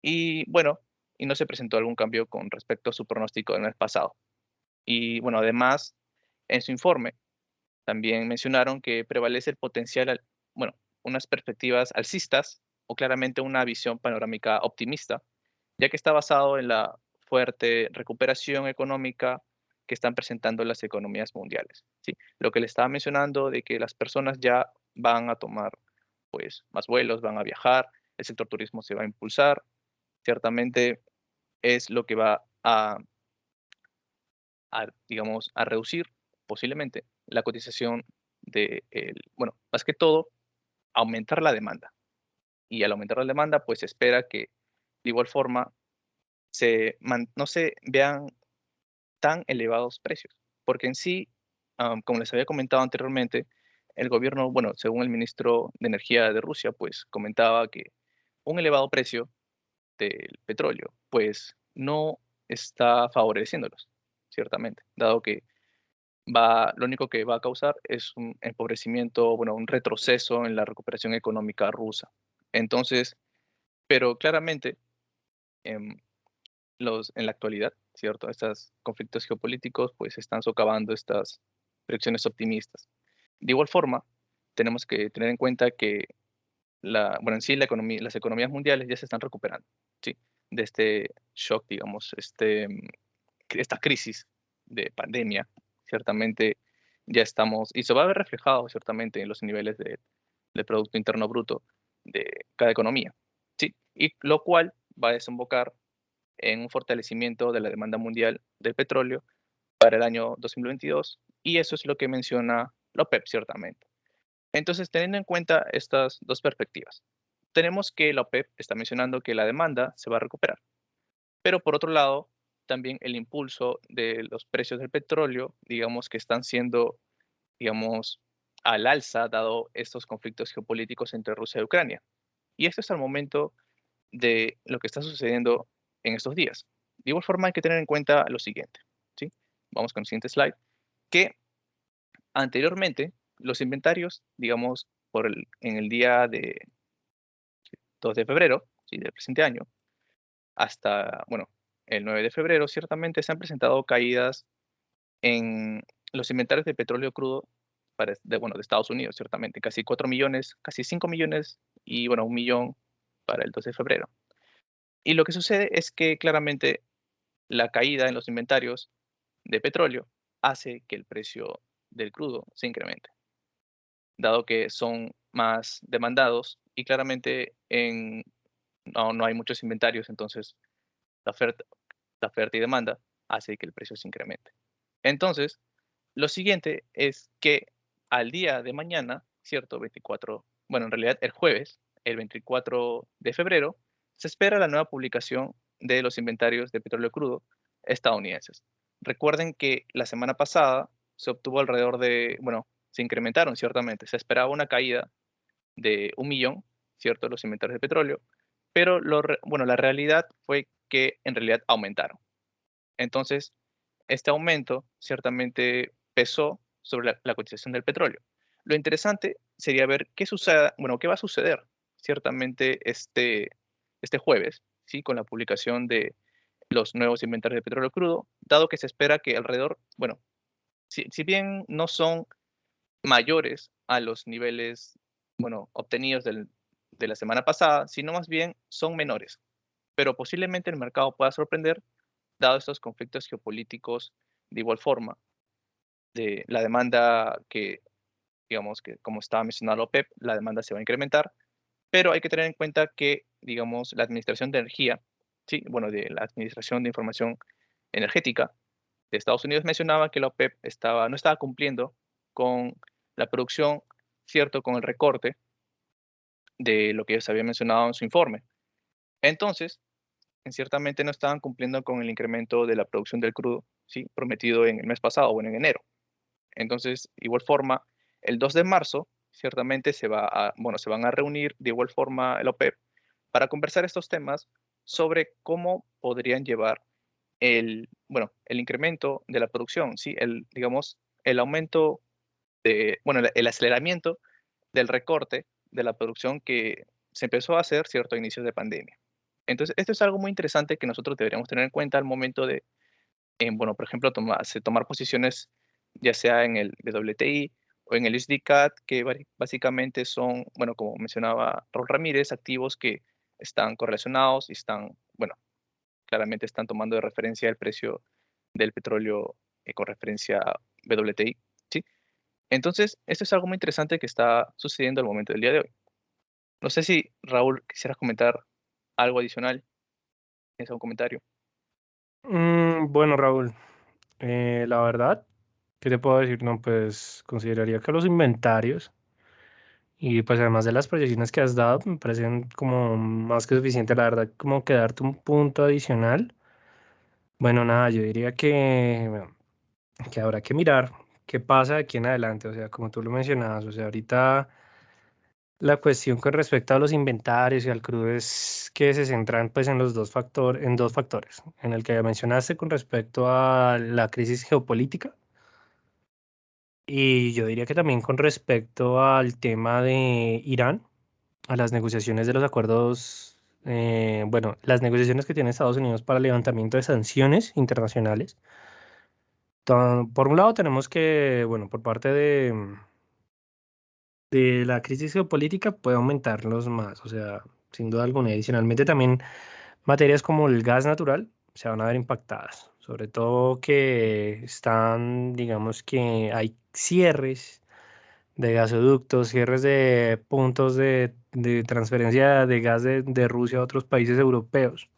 Y bueno, y no se presentó algún cambio con respecto a su pronóstico del mes pasado. Y bueno, además, en su informe también mencionaron que prevalece el potencial, bueno, unas perspectivas alcistas o claramente una visión panorámica optimista, ya que está basado en la fuerte recuperación económica que están presentando las economías mundiales. ¿Sí? Lo que le estaba mencionando de que las personas ya van a tomar pues más vuelos, van a viajar, el sector turismo se va a impulsar, ciertamente es lo que va digamos, a reducir posiblemente la cotización de, bueno, más que todo, aumentar la demanda. Y al aumentar la demanda, pues se espera que de igual forma no se vean tan elevados precios, porque en sí, como les había comentado anteriormente, el gobierno, bueno, según el ministro de Energía de Rusia, pues comentaba que un elevado precio del petróleo, pues no está favoreciéndolos, ciertamente, dado que lo único que va a causar es un empobrecimiento, bueno, un retroceso en la recuperación económica rusa. Entonces, pero claramente, em, en la actualidad, ¿cierto? Estos conflictos geopolíticos pues están socavando estas proyecciones optimistas. De igual forma, tenemos que tener en cuenta que bueno, en sí las economías mundiales ya se están recuperando, ¿sí? De este shock, digamos, esta crisis de pandemia, ciertamente ya estamos, y se va a ver reflejado ciertamente en los niveles de Producto Interno Bruto de cada economía, ¿sí? Y lo cual va a desembocar en un fortalecimiento de la demanda mundial del petróleo para el año 2022, y eso es lo que menciona la OPEP, ciertamente. Entonces, teniendo en cuenta estas dos perspectivas, tenemos que la OPEP está mencionando que la demanda se va a recuperar, pero por otro lado, también el impulso de los precios del petróleo, digamos que están siendo, digamos, al alza, dado estos conflictos geopolíticos entre Rusia y Ucrania. Y esto es al momento de lo que está sucediendo en estos días. De igual forma, hay que tener en cuenta lo siguiente, ¿sí? Vamos con el siguiente slide, que anteriormente los inventarios, digamos, en el día de 2 de febrero, ¿sí? Del presente año, hasta, bueno, el 9 de febrero, ciertamente se han presentado caídas en los inventarios de petróleo crudo bueno, de Estados Unidos, ciertamente, casi 4 millones, casi 5 millones y, bueno, 1 millón para el 2 de febrero. Y lo que sucede es que claramente la caída en los inventarios de petróleo hace que el precio del crudo se incremente, dado que son más demandados y claramente no hay muchos inventarios, entonces la oferta, la oferta y demanda hace que el precio se incremente. Entonces, lo siguiente es que al día de mañana, ¿cierto? 24, bueno, en realidad el jueves, el 24 de febrero, se espera la nueva publicación de los inventarios de petróleo crudo estadounidenses. Recuerden que la semana pasada se obtuvo alrededor de, bueno, se incrementaron ciertamente, se esperaba una caída de 1 millón, ¿cierto? Los inventarios de petróleo, pero bueno, la realidad fue que en realidad aumentaron. Entonces, este aumento ciertamente pesó sobre la cotización del petróleo. Lo interesante sería ver qué suceda, bueno, qué va a suceder ciertamente este jueves, ¿sí? Con la publicación de los nuevos inventarios de petróleo crudo, dado que se espera que alrededor, bueno, si bien no son mayores a los niveles, bueno, obtenidos de la semana pasada, sino más bien son menores. Pero posiblemente el mercado pueda sorprender, dado estos conflictos geopolíticos de igual forma, de la demanda que, digamos que como estaba mencionando OPEP, la demanda se va a incrementar, pero hay que tener en cuenta que, digamos, la Administración de Energía, sí, bueno, de la Administración de Información Energética de Estados Unidos mencionaba que la OPEP no estaba cumpliendo con la producción, cierto, con el recorte de lo que ellos habían mencionado en su informe. Entonces, ciertamente no estaban cumpliendo con el incremento de la producción del crudo, ¿sí? Prometido en el mes pasado, bueno, en enero. Entonces, igual forma, el 2 de marzo, ciertamente bueno, se van a reunir de igual forma el OPEP para conversar estos temas sobre cómo podrían llevar bueno, el incremento de la producción, ¿sí? Digamos, el aumento bueno, el aceleramiento del recorte de la producción que se empezó a hacer, ¿cierto?, a inicios de pandemia. Entonces, esto es algo muy interesante que nosotros deberíamos tener en cuenta al momento de, bueno, por ejemplo, tomar posiciones, ya sea en el WTI o en el USD-CAD, que básicamente son, bueno, como mencionaba Raúl Ramírez, activos que están correlacionados y están, bueno, claramente están tomando de referencia el precio del petróleo con referencia a WTI, ¿sí? Entonces, esto es algo muy interesante que está sucediendo al momento del día de hoy. No sé si, Raúl, quisieras comentar algo adicional. ¿Tienes algún comentario? Bueno, Raúl, la verdad, ¿qué te puedo decir? No, pues consideraría que los inventarios y pues además de las proyecciones que has dado, me parecen como más que suficiente, la verdad, como que darte un punto adicional. Bueno, nada, yo diría que habrá que mirar qué pasa de aquí en adelante, o sea, como tú lo mencionabas, o sea, ahorita la cuestión con respecto a los inventarios y al crudo es que se centran pues en en dos factores, en el que mencionaste con respecto a la crisis geopolítica y yo diría que también con respecto al tema de Irán, a las negociaciones de los acuerdos, bueno, las negociaciones que tiene Estados Unidos para el levantamiento de sanciones internacionales. Por un lado tenemos que, bueno, por parte de la crisis geopolítica puede aumentarlos más, o sea, sin duda alguna. Adicionalmente también materias como el gas natural se van a ver impactadas, sobre todo que están, digamos que hay cierres de gasoductos, cierres de puntos de transferencia de gas de Rusia a otros países europeos.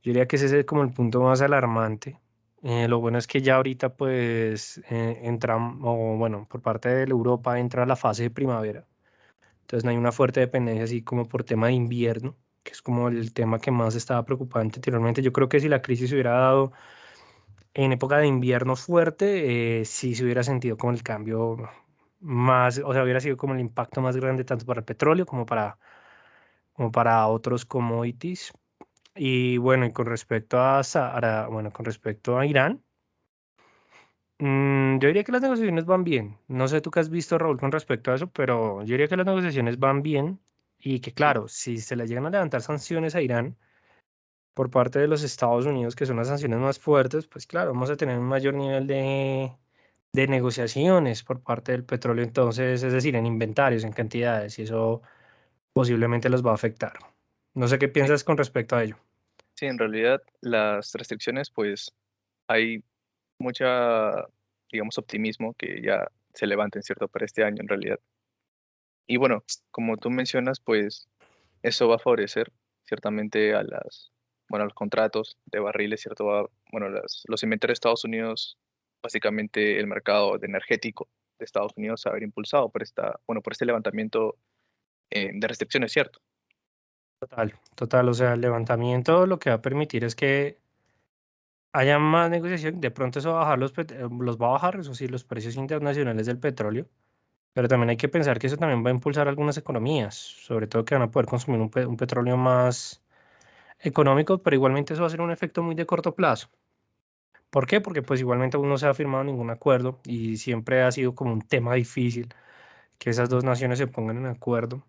Yo diría que ese es como el punto más alarmante. Lo bueno es que ya ahorita pues entramos, o bueno, por parte de la Europa entra la fase de primavera. Entonces no hay una fuerte dependencia así como por tema de invierno, que es como el tema que más estaba preocupante anteriormente. Yo creo que si la crisis hubiera dado en época de invierno fuerte, sí se hubiera sentido como el cambio más, o sea, hubiera sido como el impacto más grande tanto para el petróleo como para otros commodities. Y bueno, y con respecto a bueno, con respecto a Irán, yo diría que las negociaciones van bien. No sé tú qué has visto, Raúl, con respecto a eso, pero yo diría que las negociaciones van bien y que, Sí, claro, si se le llegan a levantar sanciones a Irán por parte de los Estados Unidos, que son las sanciones más fuertes, pues claro, vamos a tener un mayor nivel de negociaciones por parte del petróleo, entonces, es decir, en inventarios, en cantidades, y eso posiblemente los va a afectar. No sé qué sí, piensas con respecto a ello. sí, en realidad las restricciones, pues hay mucha, digamos, optimismo que ya se levanten, ¿cierto? Para este año en realidad. Y bueno, como tú mencionas, pues eso va a favorecer ciertamente a bueno, a los contratos de barriles, ¿cierto? Bueno, los inventarios de Estados Unidos, básicamente el mercado de energético de Estados Unidos se va a ver impulsado por bueno, por este levantamiento de restricciones, ¿cierto? Total, total, o sea, el levantamiento lo que va a permitir es que haya más negociación, de pronto eso va a bajar los va a bajar, eso sí, los precios internacionales del petróleo, pero también hay que pensar que eso también va a impulsar algunas economías, sobre todo que van a poder consumir un petróleo más económico, pero igualmente eso va a ser un efecto muy de corto plazo. ¿Por qué? Porque pues igualmente aún no se ha firmado ningún acuerdo y siempre ha sido como un tema difícil que esas dos naciones se pongan en acuerdo,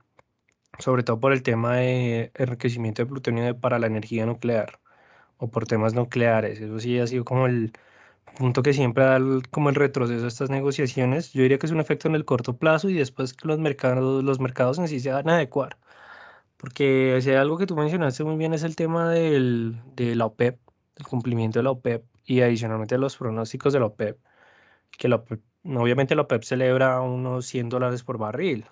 sobre todo por el tema de enriquecimiento de plutonio para la energía nuclear o por temas nucleares. Eso sí ha sido como el punto que siempre da como el retroceso a estas negociaciones. Yo diría que es un efecto en el corto plazo y después que los mercados en sí se van a adecuar. Porque si hay algo que tú mencionaste muy bien es el tema de la OPEP, el cumplimiento de la OPEP y adicionalmente los pronósticos de la OPEP, que la OPEP, obviamente la OPEP celebra unos $100 por barril,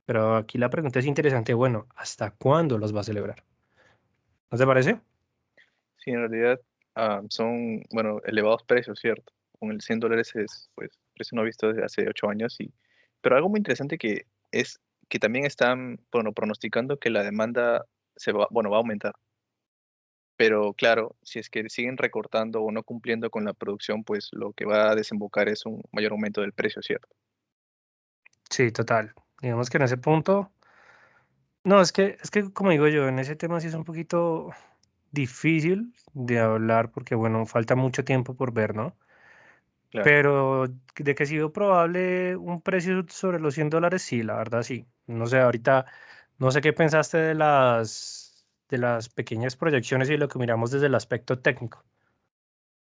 pero aquí la pregunta es interesante, bueno, ¿hasta cuándo los va a celebrar? ¿No te parece? Sí, en realidad son, bueno, elevados precios, ¿cierto? Con el $100 es, pues, precio no visto desde hace 8 años. Pero algo muy interesante que es que también están, bueno, pronosticando que la demanda bueno, va a aumentar. Pero claro, si es que siguen recortando o no cumpliendo con la producción, pues lo que va a desembocar es un mayor aumento del precio, ¿cierto? Sí, total. Digamos que en ese punto, no, es que como digo yo, en ese tema sí es un poquito difícil de hablar porque, bueno, falta mucho tiempo por ver, ¿no? Claro. Pero de que ha sido probable un precio sobre los $100, sí, la verdad sí. No sé, ahorita, no sé qué pensaste de las pequeñas proyecciones y lo que miramos desde el aspecto técnico.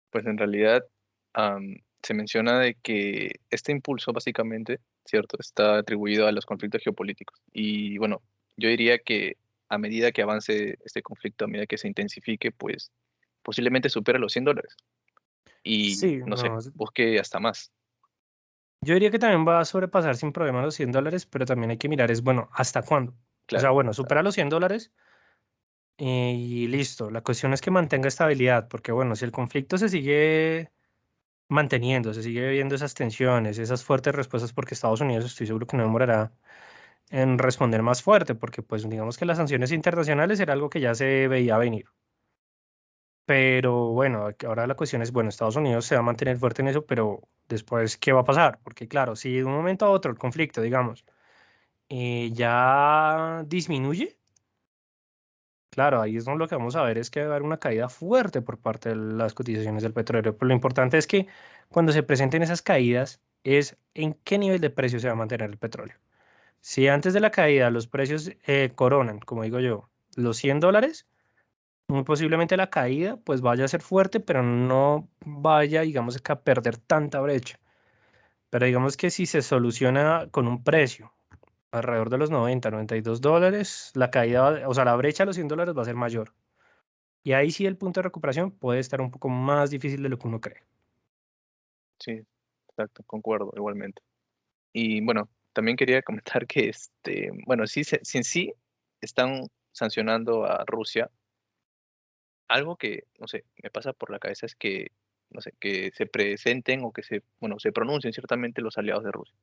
Pues en realidad se menciona de que este impulso básicamente, ¿cierto?, está atribuido a los conflictos geopolíticos. Y bueno, yo diría que a medida que avance este conflicto, a medida que se intensifique, pues posiblemente supere los $100 y Sí, no sé, no, busque hasta más. yo diría que también va a sobrepasar sin problema los $100, pero también hay que mirar es, bueno, ¿hasta cuándo? O sea, Claro, bueno, supera los $100 y listo. La cuestión es que mantenga estabilidad, porque bueno, si el conflicto se sigue manteniendo, se sigue viendo esas tensiones, esas fuertes respuestas, porque Estados Unidos estoy seguro que no demorará en responder más fuerte, porque pues digamos que las sanciones internacionales era algo que ya se veía venir. Pero bueno, ahora la cuestión es, bueno, Estados Unidos se va a mantener fuerte en eso, pero después, ¿qué va a pasar? Porque claro, si de un momento a otro el conflicto, digamos, ya disminuye, claro, ahí es donde lo que vamos a ver es que va a haber una caída fuerte por parte de las cotizaciones del petróleo. Pero lo importante es que cuando se presenten esas caídas, es en qué nivel de precio se va a mantener el petróleo. Si antes de la caída los precios coronan, como digo yo, los $100, muy posiblemente la caída pues vaya a ser fuerte, pero no vaya, digamos, que a perder tanta brecha. Pero digamos que si se soluciona con un precio alrededor de los 92 $, la caída, o sea, la brecha de los $100 va a ser mayor. Y ahí sí el punto de recuperación puede estar un poco más difícil de lo que uno cree. sí, exacto, concuerdo igualmente. Y bueno, también quería comentar que, bueno, sí, si en sí están sancionando a Rusia, algo que, no sé, me pasa por la cabeza es que no sé, que se presenten o que se pronuncien ciertamente los aliados de Rusia,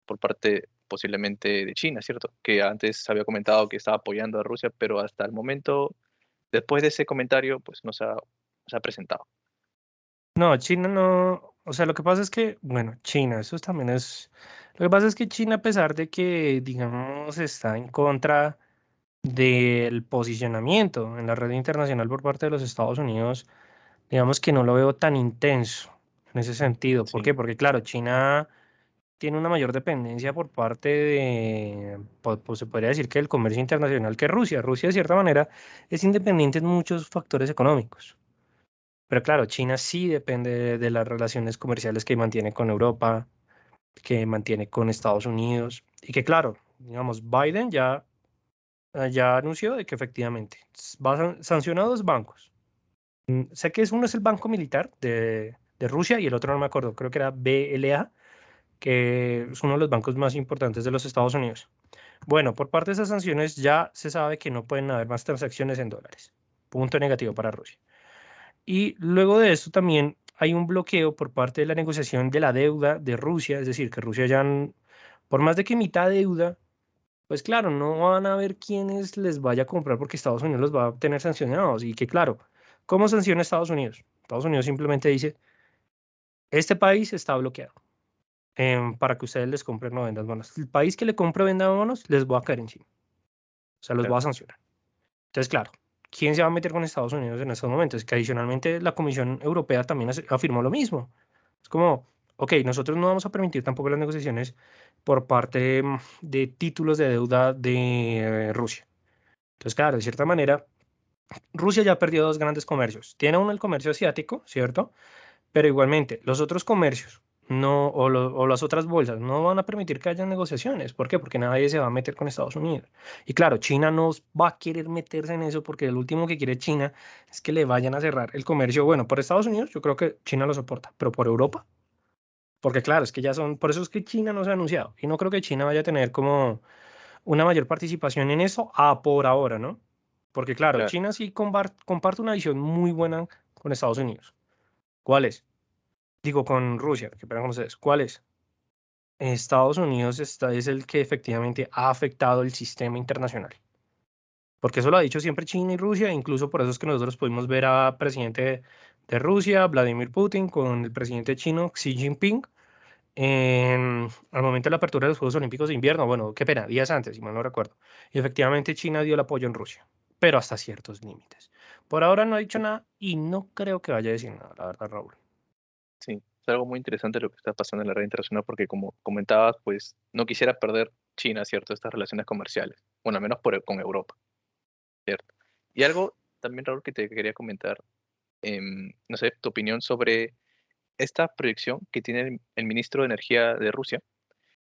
por parte posiblemente de China, ¿cierto? Que antes había comentado que estaba apoyando a Rusia, pero hasta el momento, después de ese comentario, pues no se ha presentado. No, China no, o sea, lo que pasa es que, bueno, China, eso también es, lo que pasa es que China, a pesar de que, digamos, está en contra del posicionamiento en la red internacional por parte de los Estados Unidos, digamos que no lo veo tan intenso en ese sentido. ¿Por Sí, qué? Porque, claro, China tiene una mayor dependencia por parte de, pues, se podría decir que del comercio internacional que Rusia. Rusia, de cierta manera, es independiente en muchos factores económicos. Pero claro, China sí depende de las relaciones comerciales que mantiene con Europa, que mantiene con Estados Unidos. Y que claro, digamos, Biden ya anunció de que efectivamente va a sancionar dos bancos. Sé que uno es el Banco Militar de Rusia y el otro no me acuerdo, creo que era BLA, que es uno de los bancos más importantes de los Estados Unidos. Bueno, por parte de esas sanciones ya se sabe que no pueden haber más transacciones en dólares. Punto negativo para Rusia. Y luego de esto también hay un bloqueo por parte de la negociación de la deuda de Rusia, es decir, que Rusia ya, por más de que emita deuda, pues claro, no van a ver quiénes les vaya a comprar porque Estados Unidos los va a tener sancionados. Y que claro, ¿cómo sanciona Estados Unidos? Estados Unidos simplemente dice, este país está bloqueado para que ustedes les compren o vendan bonos. El país que le compre o venda bonos, les voy a caer encima. O sea, los voy claro, a sancionar. Entonces, claro, ¿quién se va a meter con Estados Unidos en estos momentos? Que adicionalmente la Comisión Europea también afirmó lo mismo. Es como, ok, nosotros no vamos a permitir tampoco las negociaciones por parte de títulos de deuda de Rusia. Entonces, claro, de cierta manera, Rusia ya perdió dos grandes comercios. Tiene uno el comercio asiático, ¿cierto? Pero igualmente, los otros comercios no, o las otras bolsas no van a permitir que haya negociaciones. ¿Por qué? Porque nadie se va a meter con Estados Unidos. Y claro, China no va a querer meterse en eso porque el último que quiere China es que le vayan a cerrar el comercio. Bueno, por Estados Unidos yo creo que China lo soporta, pero por Europa, porque claro, es que ya son, por eso es que China no se ha anunciado. Y no creo que China vaya a tener como una mayor participación en eso por ahora, ¿no? Porque claro, claro. China sí comparte una visión muy buena con Estados Unidos. ¿Cuál es? Digo, con Rusia, que perdón con ustedes. ¿Cuál es? Estados Unidos es el que efectivamente ha afectado el sistema internacional. Porque eso lo ha dicho siempre China y Rusia, incluso por eso es que nosotros pudimos ver a presidente de Rusia, Vladimir Putin, con el presidente chino Xi Jinping, al momento de la apertura de los Juegos Olímpicos de invierno. Bueno, qué pena, días antes, si mal no recuerdo. Y efectivamente China dio el apoyo en Rusia, pero hasta ciertos límites. Por ahora no ha dicho nada y no creo que vaya a decir nada, la verdad, Raúl. Sí, es algo muy interesante lo que está pasando en la red internacional porque como comentabas, pues no quisiera perder China, ¿cierto? Estas relaciones comerciales, bueno, al menos con Europa, ¿cierto? Y algo también, Raúl, que te quería comentar, no sé, tu opinión sobre esta proyección que tiene el ministro de Energía de Rusia,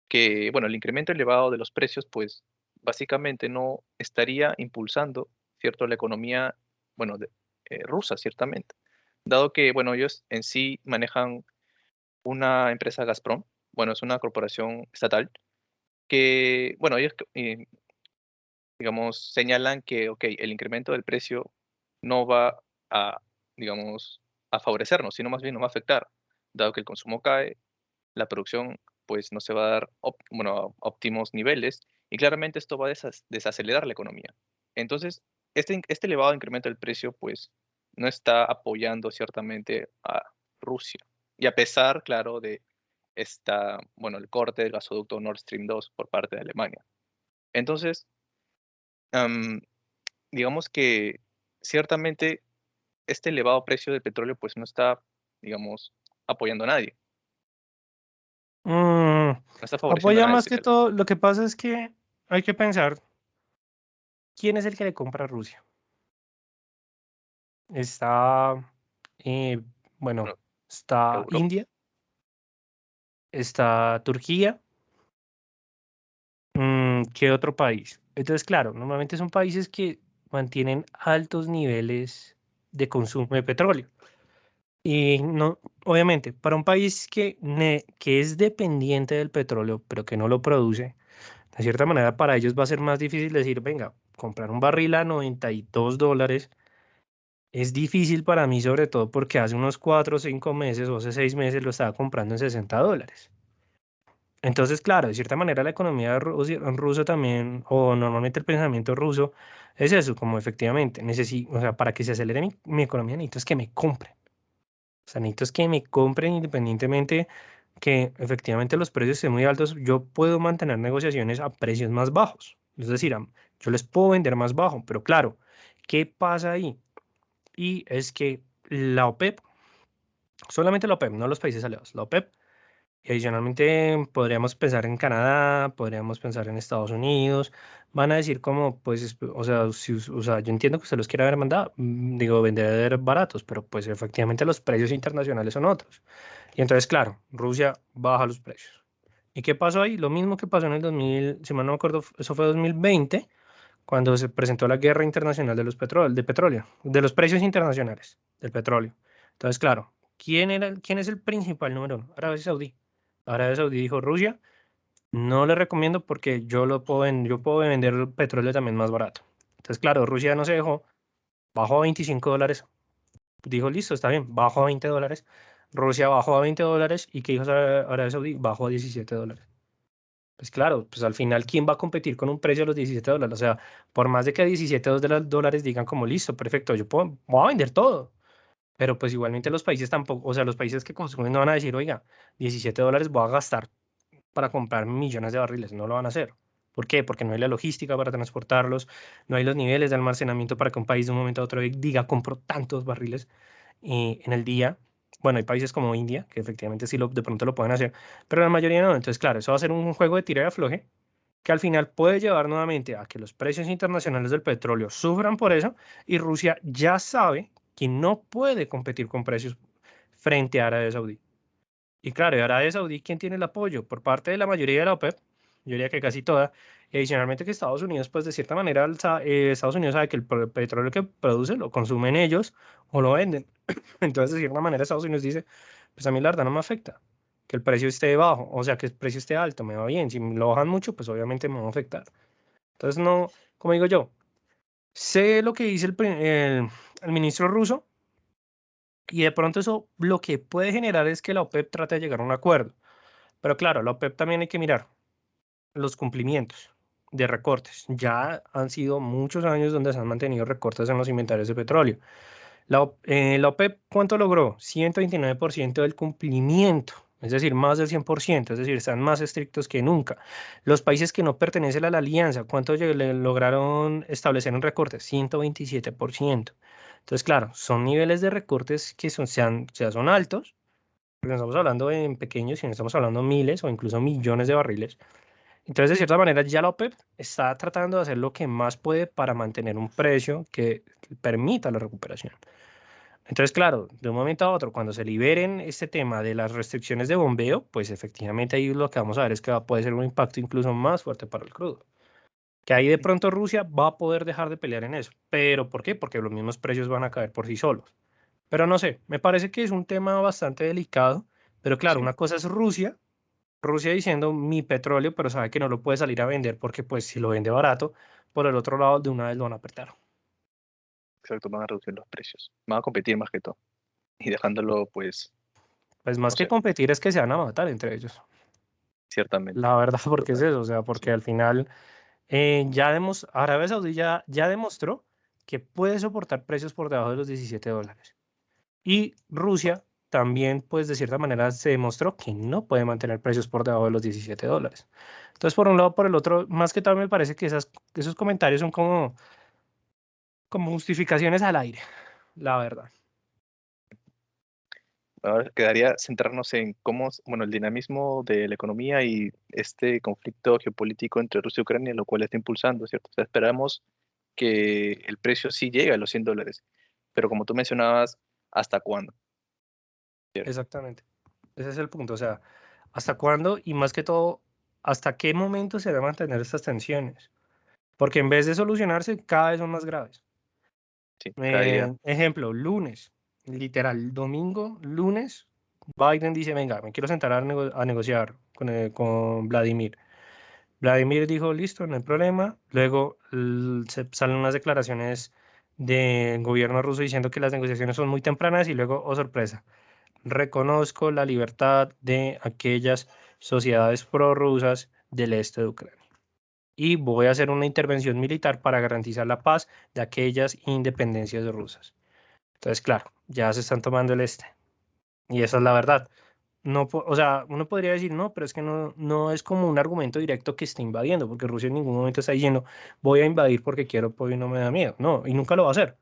que, bueno, el incremento elevado de los precios, pues básicamente no estaría impulsando, ¿cierto?, la economía, bueno, rusa, ciertamente, dado que, bueno, ellos en sí manejan una empresa Gazprom, bueno, es una corporación estatal que, bueno, ellos, digamos, señalan que, ok, el incremento del precio no va a, digamos, a favorecernos, sino más bien nos va a afectar, dado que el consumo cae, la producción pues no se va a dar bueno, a óptimos niveles y claramente esto va a desacelerar la economía. Entonces, este elevado incremento del precio pues no está apoyando ciertamente a Rusia. Y a pesar, claro, de bueno, el corte del gasoducto Nord Stream 2 por parte de Alemania. Entonces, am, digamos que ciertamente este elevado precio del petróleo pues no está, digamos, apoyando a nadie, Mm, no está favoreciendo a apoya nadie, más que sería. todo. Lo que pasa es que hay que pensar quién es el que le compra a Rusia. Está, eh, bueno, Bueno, está Europa. India, está Turquía. ¿Qué otro país? Entonces, claro, normalmente son países que mantienen altos niveles de consumo de petróleo. Y no, obviamente, para un país que es dependiente del petróleo, pero que no lo produce, de cierta manera para ellos va a ser más difícil decir, venga, comprar un barril a $92 es difícil para mí, sobre todo porque hace unos 4 o 5 meses o hace 6 meses lo estaba comprando en $60. Entonces, claro, de cierta manera la economía rusa también, o normalmente el pensamiento ruso es eso, como efectivamente, necesito, o sea, para que se acelere mi economía necesito es que me compren. O sea, necesito es que me compren independientemente que efectivamente los precios estén muy altos, yo puedo mantener negociaciones a precios más bajos. Es decir, yo les puedo vender más bajo, pero claro, ¿qué pasa ahí? Y es que la OPEP, solamente la OPEP, no los países aliados, la OPEP, y adicionalmente podríamos pensar en Canadá, podríamos pensar en Estados Unidos, van a decir como, pues, o sea, o sea, yo entiendo que usted los quiere haber mandado, digo, vender baratos, pero pues efectivamente los precios internacionales son otros. Y entonces, claro, Rusia baja los precios. ¿Y qué pasó ahí? Lo mismo que pasó en el 2000, si mal no me acuerdo, eso fue 2020, cuando se presentó la guerra internacional de de petróleo, de los precios internacionales del petróleo. Entonces, claro, quién es el principal número uno? Arabia Saudí. Arabia Saudí dijo, Rusia, no le recomiendo porque yo puedo vender el petróleo también más barato. Entonces, claro, Rusia no se dejó, bajó a $25. Dijo, listo, está bien, bajó a $20. Rusia bajó a $20 y ¿qué dijo Arabia Saudí? Bajó a $17. Pues claro, pues al final, ¿quién va a competir con un precio de los $17? O sea, por más de que a $17 digan como listo, perfecto, voy a vender todo. Pero pues igualmente los países tampoco, o sea, los países que consumen no van a decir, oiga, $17 voy a gastar para comprar millones de barriles, no lo van a hacer. ¿Por qué? Porque no hay la logística para transportarlos, no hay los niveles de almacenamiento para que un país de un momento a otro diga, compro tantos barriles en el día. Bueno, hay países como India, que efectivamente sí de pronto lo pueden hacer, pero la mayoría no. Entonces, claro, eso va a ser un juego de tira y afloje que al final puede llevar nuevamente a que los precios internacionales del petróleo sufran por eso y Rusia ya sabe que no puede competir con precios frente a Arabia Saudí. Y claro, y Arabia Saudí, ¿quién tiene el apoyo? Por parte de la mayoría de la OPEP, yo diría que casi toda, y adicionalmente que Estados Unidos, pues de cierta manera, Estados Unidos sabe que el petróleo que produce lo consumen ellos o lo venden. Entonces, de cierta manera, Estados Unidos dice, pues a mí la verdad no me afecta que el precio esté bajo, o sea, que el precio esté alto, me va bien. Si lo bajan mucho, pues obviamente me va a afectar. Entonces, no, como digo yo, sé lo que dice el ministro ruso y de pronto eso lo que puede generar es que la OPEP trate de llegar a un acuerdo. Pero claro, la OPEP también hay que mirar los cumplimientos de recortes. Ya han sido muchos años donde se han mantenido recortes en los inventarios de petróleo. La OPEP, ¿cuánto logró? 129% del cumplimiento, es decir, más del 100%, es decir, están más estrictos que nunca. Los países que no pertenecen a la alianza, ¿cuánto lograron establecer en recortes? 127%. Entonces, claro, son niveles de recortes que ya son altos, porque no estamos hablando en pequeños, sino estamos hablando miles o incluso millones de barriles. Entonces, de cierta manera, ya la OPEP está tratando de hacer lo que más puede para mantener un precio que permita la recuperación. Entonces, claro, de un momento a otro, cuando se liberen este tema de las restricciones de bombeo, pues efectivamente ahí lo que vamos a ver es que puede ser un impacto incluso más fuerte para el crudo. Que ahí de pronto Rusia va a poder dejar de pelear en eso. ¿Pero por qué? Porque los mismos precios van a caer por sí solos. Pero no sé, me parece que es un tema bastante delicado. Pero claro, Sí, una cosa es Rusia diciendo mi petróleo, pero sabe que no lo puede salir a vender porque pues si lo vende barato, por el otro lado de una vez lo van a apretar. exacto, van a reducir los precios. Van a competir más que todo. Y dejándolo, pues, Pues más no que sé, competir es que se van a matar entre ellos. ciertamente. La verdad, porque es Total. eso, o sea, porque Sí, al final Arabia Saudí ya demostró que puede soportar precios por debajo de los $17. Y Rusia también, pues de cierta manera, se demostró que no puede mantener precios por debajo de los $17. Entonces, por un lado, por el otro, más que todo me parece que esos comentarios son como justificaciones al aire, la verdad. ahora quedaría centrarnos en cómo, bueno, el dinamismo de la economía y este conflicto geopolítico entre Rusia y Ucrania, lo cual está impulsando, ¿cierto? O sea, esperamos que el precio sí llegue a los $100, pero como tú mencionabas, ¿hasta cuándo? ¿Cierto? Exactamente. Ese es el punto. O sea, ¿hasta cuándo? Y más que todo, ¿hasta qué momento se deben mantener estas tensiones? Porque en vez de solucionarse, cada vez son más graves. Sí, cada día. Ejemplo, lunes, literal, domingo, lunes, Biden dice, venga, me quiero sentar a negociar con Vladimir. Vladimir dijo, listo, no hay problema. Luego salen unas declaraciones del gobierno ruso diciendo que las negociaciones son muy tempranas y luego, oh sorpresa, reconozco la libertad de aquellas sociedades prorrusas del este de Ucrania y voy a hacer una intervención militar para garantizar la paz de aquellas independencias rusas. Entonces, claro, ya se están tomando el este. Y esa es la verdad. No, o sea, uno podría decir, no, pero es que no es como un argumento directo que esté invadiendo, porque Rusia en ningún momento está diciendo, voy a invadir porque quiero, pues y no me da miedo. No, y nunca lo va a hacer.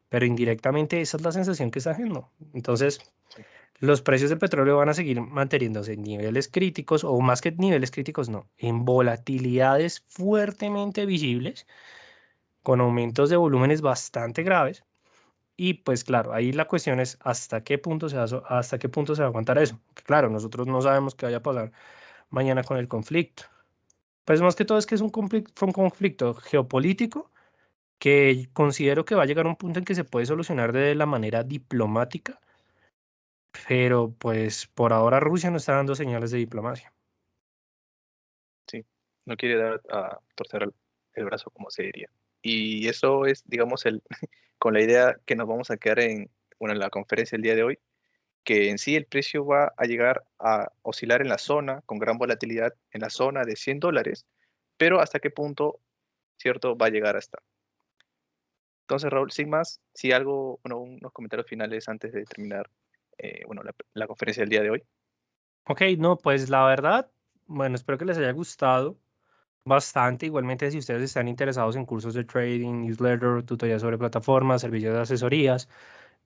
Pero indirectamente esa es la sensación que está haciendo. Entonces, Sí. los precios del petróleo van a seguir manteniéndose en niveles críticos, o más que niveles críticos, no, en volatilidades fuertemente visibles, con aumentos de volúmenes bastante graves. Y pues claro, ahí la cuestión es hasta qué punto hasta qué punto se va a aguantar eso. Que claro, nosotros no sabemos qué vaya a pasar mañana con el conflicto. Pues más que todo es que es fue un conflicto geopolítico que considero que va a llegar a un punto en que se puede solucionar de la manera diplomática, pero pues por ahora Rusia no está dando señales de diplomacia. Sí, no quiere dar a torcer el brazo, como se diría. Y eso es, digamos, con la idea que nos vamos a quedar en la conferencia el día de hoy, que en sí el precio va a llegar a oscilar en la zona, con gran volatilidad, en la zona de $100, pero hasta qué punto, ¿cierto?, va a llegar hasta. Entonces, Raúl, sin más, si algo, bueno, unos comentarios finales antes de terminar, bueno, la conferencia del día de hoy. Ok, no, pues la verdad, bueno, espero que les haya gustado bastante. Igualmente, si ustedes están interesados en cursos de trading, newsletter, tutorías sobre plataformas, servicios de asesorías,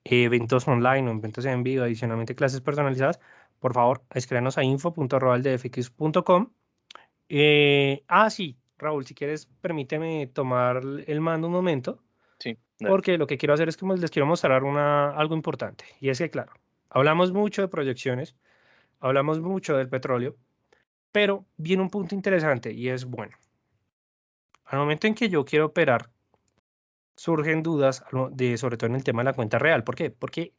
eventos online o eventos en vivo, adicionalmente clases personalizadas, por favor, escríbanos a info.roaldfx.com. Sí, Raúl, si quieres, permíteme tomar el mando un momento, Sí, dale. porque lo que quiero hacer es que les quiero mostrar algo importante. Y es que, claro, hablamos mucho de proyecciones, hablamos mucho del petróleo, pero viene un punto interesante y es, bueno, al momento en que yo quiero operar, surgen dudas sobre todo en el tema de la cuenta real. ¿Por qué? Porque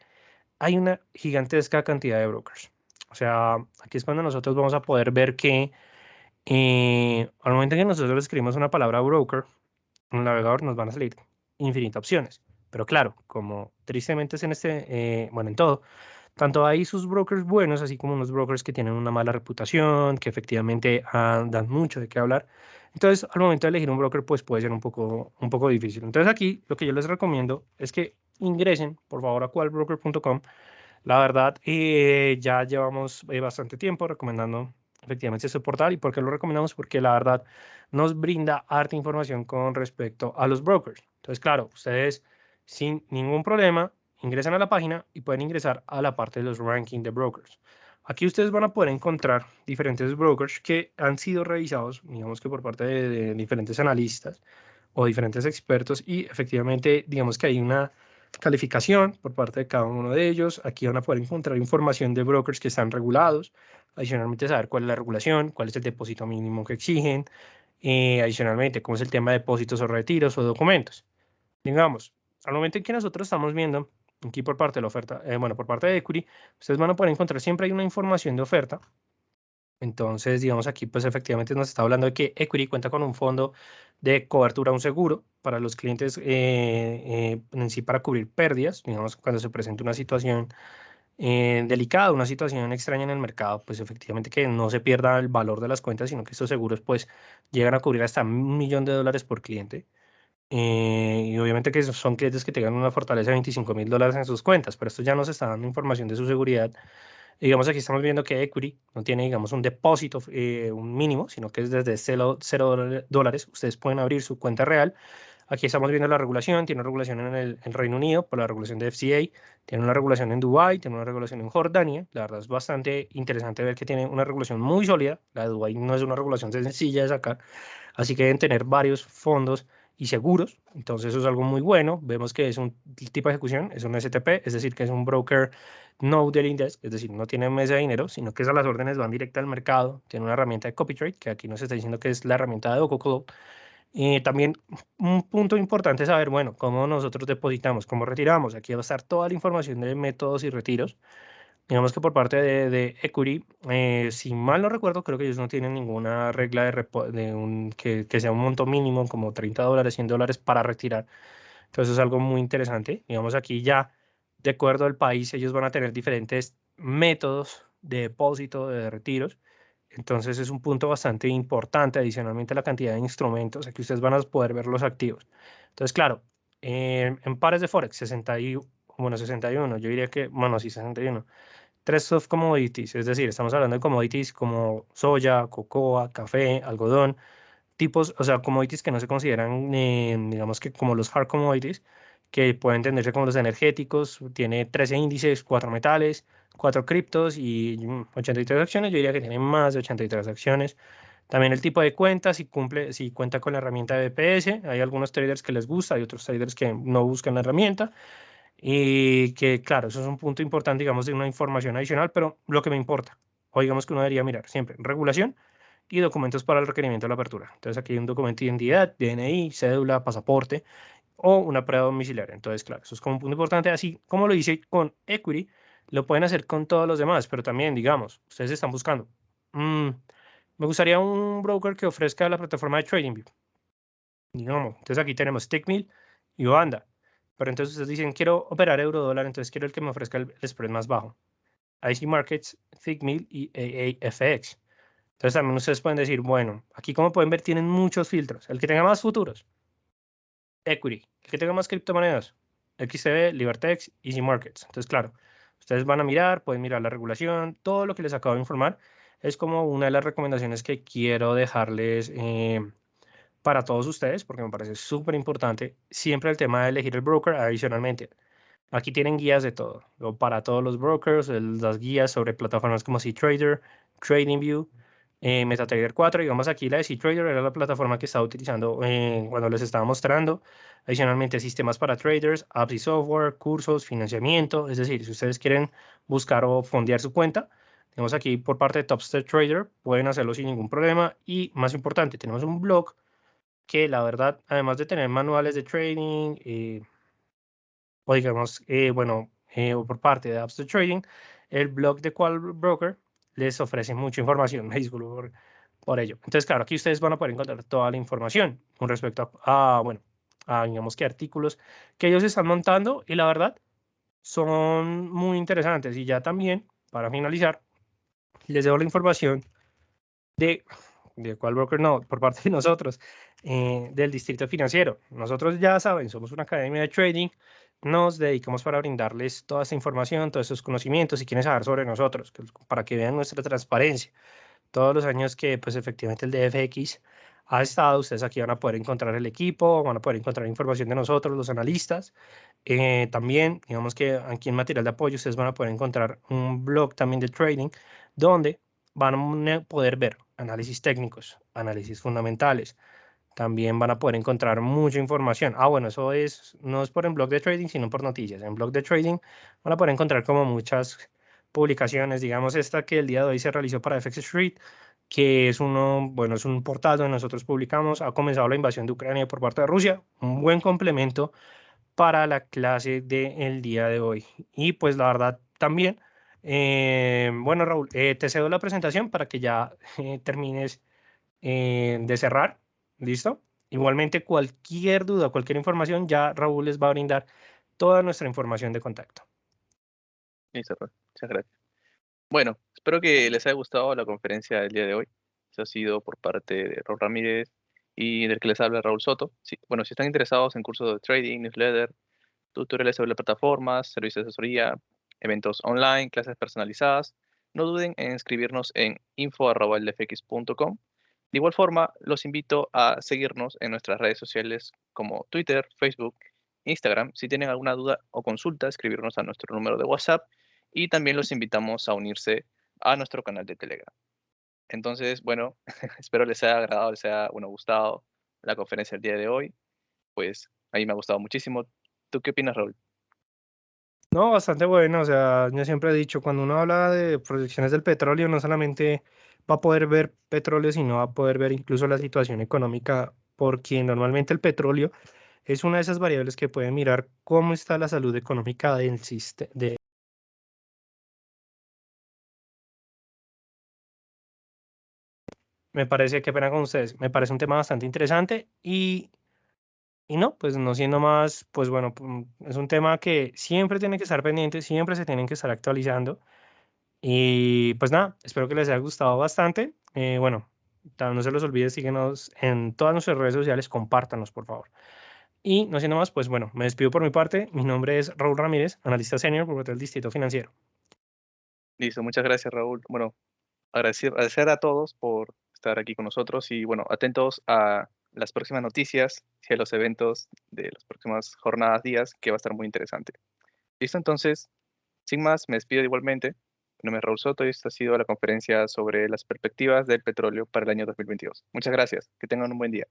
hay una gigantesca cantidad de brokers. O sea, aquí es cuando nosotros vamos a poder ver que al momento en que nosotros escribimos una palabra broker, en el navegador nos van a salir infinitas opciones. Pero claro, como tristemente es en bueno, en todo, tanto hay sus brokers buenos, así como unos brokers que tienen una mala reputación, que efectivamente dan mucho de qué hablar. Entonces, al momento de elegir un broker, pues puede ser un poco difícil. Entonces, aquí lo que yo les recomiendo es que ingresen, por favor, a cualbroker.com. La verdad, ya llevamos bastante tiempo recomendando efectivamente este portal. ¿Y por qué lo recomendamos? Porque la verdad nos brinda harta información con respecto a los brokers. Entonces, claro, ustedes sin ningún problema ingresan a la página y pueden ingresar a la parte de los rankings de brokers. Aquí ustedes van a poder encontrar diferentes brokers que han sido revisados, digamos que por parte de diferentes analistas o diferentes expertos y efectivamente, digamos que hay una calificación por parte de cada uno de ellos. Aquí van a poder encontrar información de brokers que están regulados. Adicionalmente, saber cuál es la regulación, cuál es el depósito mínimo que exigen. Adicionalmente, cómo es el tema de depósitos o retiros o documentos. Digamos, al momento en que nosotros estamos viendo aquí por parte de la oferta, bueno, por parte de Equity, ustedes van a poder encontrar siempre hay una información de oferta. Entonces, digamos aquí, pues efectivamente nos está hablando de que Equity cuenta con un fondo de cobertura, un seguro para los clientes en sí para cubrir pérdidas, digamos, cuando se presenta una situación delicada, una situación extraña en el mercado, pues efectivamente que no se pierda el valor de las cuentas, sino que estos seguros pues llegan a cubrir hasta $1.000.000 por cliente. Y obviamente que son clientes que tengan una fortaleza de $25.000 en sus cuentas, pero esto ya nos está dando información de su seguridad. Digamos, aquí estamos viendo que Equity no tiene, digamos, un depósito, un mínimo, sino que es desde cero dólares. Ustedes pueden abrir su cuenta real. Aquí estamos viendo la regulación. Tiene una regulación en el Reino Unido por la regulación de FCA. Tiene una regulación en Dubái. Tiene una regulación en Jordania. La verdad es bastante interesante ver que tiene una regulación muy sólida. La de Dubái no es una regulación sencilla de sacar. Así que deben tener varios fondos y seguros. Entonces eso es algo muy bueno. Vemos que es un tipo de ejecución, es un STP, es decir, que es un broker no dealing desk, es decir, no tiene mesa de dinero, sino que esas las órdenes van directa al mercado. Tiene una herramienta de copy trade, que aquí nos está diciendo que es la herramienta de OcoCloud. También un punto importante es saber, bueno, cómo nosotros depositamos, cómo retiramos. Aquí va a estar toda la información de métodos y retiros. Digamos que por parte de Equity, si mal no recuerdo, creo que ellos no tienen ninguna regla que sea un monto mínimo como $30, $100 para retirar. Entonces es algo muy interesante. Digamos aquí ya, de acuerdo al país, ellos van a tener diferentes métodos de depósito, de retiros. Entonces es un punto bastante importante, adicionalmente la cantidad de instrumentos, aquí ustedes van a poder ver los activos. Entonces, claro, en pares de Forex, 61, yo diría que, bueno, sí, 61. Tres soft commodities, es decir, estamos hablando de commodities como soya, cocoa, café, algodón, tipos, o sea, commodities que no se consideran, digamos que como los hard commodities, que pueden entenderse como los energéticos, tiene 13 índices, 4 metales, 4 criptos y 83 acciones, yo diría que tiene más de 83 acciones. También el tipo de cuenta, si cuenta con la herramienta de BPS, hay algunos traders que les gusta, hay otros traders que no buscan la herramienta. Y que, claro, eso es un punto importante, digamos, de una información adicional, pero lo que me importa, o digamos que uno debería mirar siempre, regulación y documentos para el requerimiento de la apertura. Entonces, aquí hay un documento de identidad, DNI, cédula, pasaporte o una prueba domiciliaria. Entonces, claro, eso es como un punto importante. Así como lo hice con Equity, lo pueden hacer con todos los demás, pero también, digamos, ustedes están buscando. Me gustaría un broker que ofrezca la plataforma de TradingView. Digamos, entonces aquí tenemos Tickmill y Banda. Pero entonces ustedes dicen, quiero operar euro dólar, entonces quiero el que me ofrezca el spread más bajo. IC Markets, Tickmill y AAFX. Entonces también ustedes pueden decir, bueno, aquí como pueden ver tienen muchos filtros. El que tenga más futuros, Equity. El que tenga más criptomonedas, XTB, Libertex, Easy Markets. Entonces, claro, ustedes van a mirar, pueden mirar la regulación, todo lo que les acabo de informar. Es como una de las recomendaciones que quiero dejarles para todos ustedes, porque me parece súper importante. Siempre el tema de elegir el broker. Adicionalmente, aquí tienen guías de todo, para todos los brokers, las guías sobre plataformas como CTrader, TradingView, MetaTrader 4. Digamos aquí la de CTrader era la plataforma que estaba utilizando cuando les estaba mostrando. Adicionalmente, sistemas para traders, apps y software, cursos, financiamiento. Es decir, si ustedes quieren buscar o fondear su cuenta, tenemos aquí por parte de Topstep Trader, pueden hacerlo sin ningún problema. Y más importante, tenemos un blog que la verdad, además de tener manuales de trading, o digamos, bueno, o por parte de Apps to Trading, el blog de Qual Broker les ofrece mucha información, me disculpo por ello. Entonces, claro, aquí ustedes van a poder encontrar toda la información con respecto bueno, a, digamos que artículos que ellos están montando y la verdad son muy interesantes. Y ya también, para finalizar, les dejo la información de cuál broker no, por parte de nosotros, del distrito financiero. Nosotros ya saben, somos una academia de trading, nos dedicamos para brindarles toda esta información, todos esos conocimientos, si quieren saber sobre nosotros, para que vean nuestra transparencia. Todos los años que, pues, efectivamente el DFX ha estado, ustedes aquí van a poder encontrar el equipo, van a poder encontrar información de nosotros, los analistas. También, digamos que aquí en material de apoyo, ustedes van a poder encontrar un blog también de trading, donde van a poder ver análisis técnicos, análisis fundamentales. También van a poder encontrar mucha información. Bueno, eso no es por en blog de trading, sino por noticias. En blog de trading van a poder encontrar como muchas publicaciones, digamos esta que el día de hoy se realizó para FX Street, que es bueno, es un portal donde nosotros publicamos, ha comenzado la invasión de Ucrania por parte de Rusia, un buen complemento para la clase del día de hoy. Y pues la verdad también, bueno Raúl, te cedo la presentación para que ya termines de cerrar, ¿listo? Igualmente cualquier duda, cualquier información, ya Raúl les va a brindar toda nuestra información de contacto. Listo, pues, muchas gracias. Bueno, espero que les haya gustado la conferencia del día de hoy. Eso ha sido por parte de Raúl Ramírez y del que les habla Raúl Soto. Sí, bueno, si están interesados en cursos de trading, newsletter, tutoriales sobre las plataformas, servicios de asesoría, eventos online, clases personalizadas, no duden en escribirnos en info@eldfx.com. De igual forma, los invito a seguirnos en nuestras redes sociales como Twitter, Facebook, Instagram. Si tienen alguna duda o consulta, escribirnos a nuestro número de WhatsApp y también los invitamos a unirse a nuestro canal de Telegram. Entonces, bueno, espero les haya agradado, les haya, bueno, gustado la conferencia del día de hoy. Pues a mí me ha gustado muchísimo. ¿Tú qué opinas, Raúl? No, bastante bueno, o sea, yo siempre he dicho, cuando uno habla de proyecciones del petróleo, no solamente va a poder ver petróleo, sino va a poder ver incluso la situación económica, porque normalmente el petróleo es una de esas variables que puede mirar cómo está la salud económica del sistema. Me parece, qué pena con ustedes, me parece un tema bastante interesante y Y no, pues no siendo más, pues bueno, es un tema que siempre tiene que estar pendiente, siempre se tienen que estar actualizando. Y pues nada, espero que les haya gustado bastante. Bueno, no se los olvide, síguenos en todas nuestras redes sociales, compártanos, por favor. Y no siendo más, pues bueno, me despido por mi parte. Mi nombre es Raúl Ramírez, analista senior por el Distrito Financiero. Listo, muchas gracias, Raúl. Bueno, agradecer a todos por estar aquí con nosotros y bueno, atentos a las próximas noticias y a los eventos de las próximas jornadas, días, que va a estar muy interesante. Listo, entonces, sin más, me despido igualmente. Mi nombre es Raúl Soto y esta ha sido la conferencia sobre las perspectivas del petróleo para el año 2022. Muchas gracias, que tengan un buen día.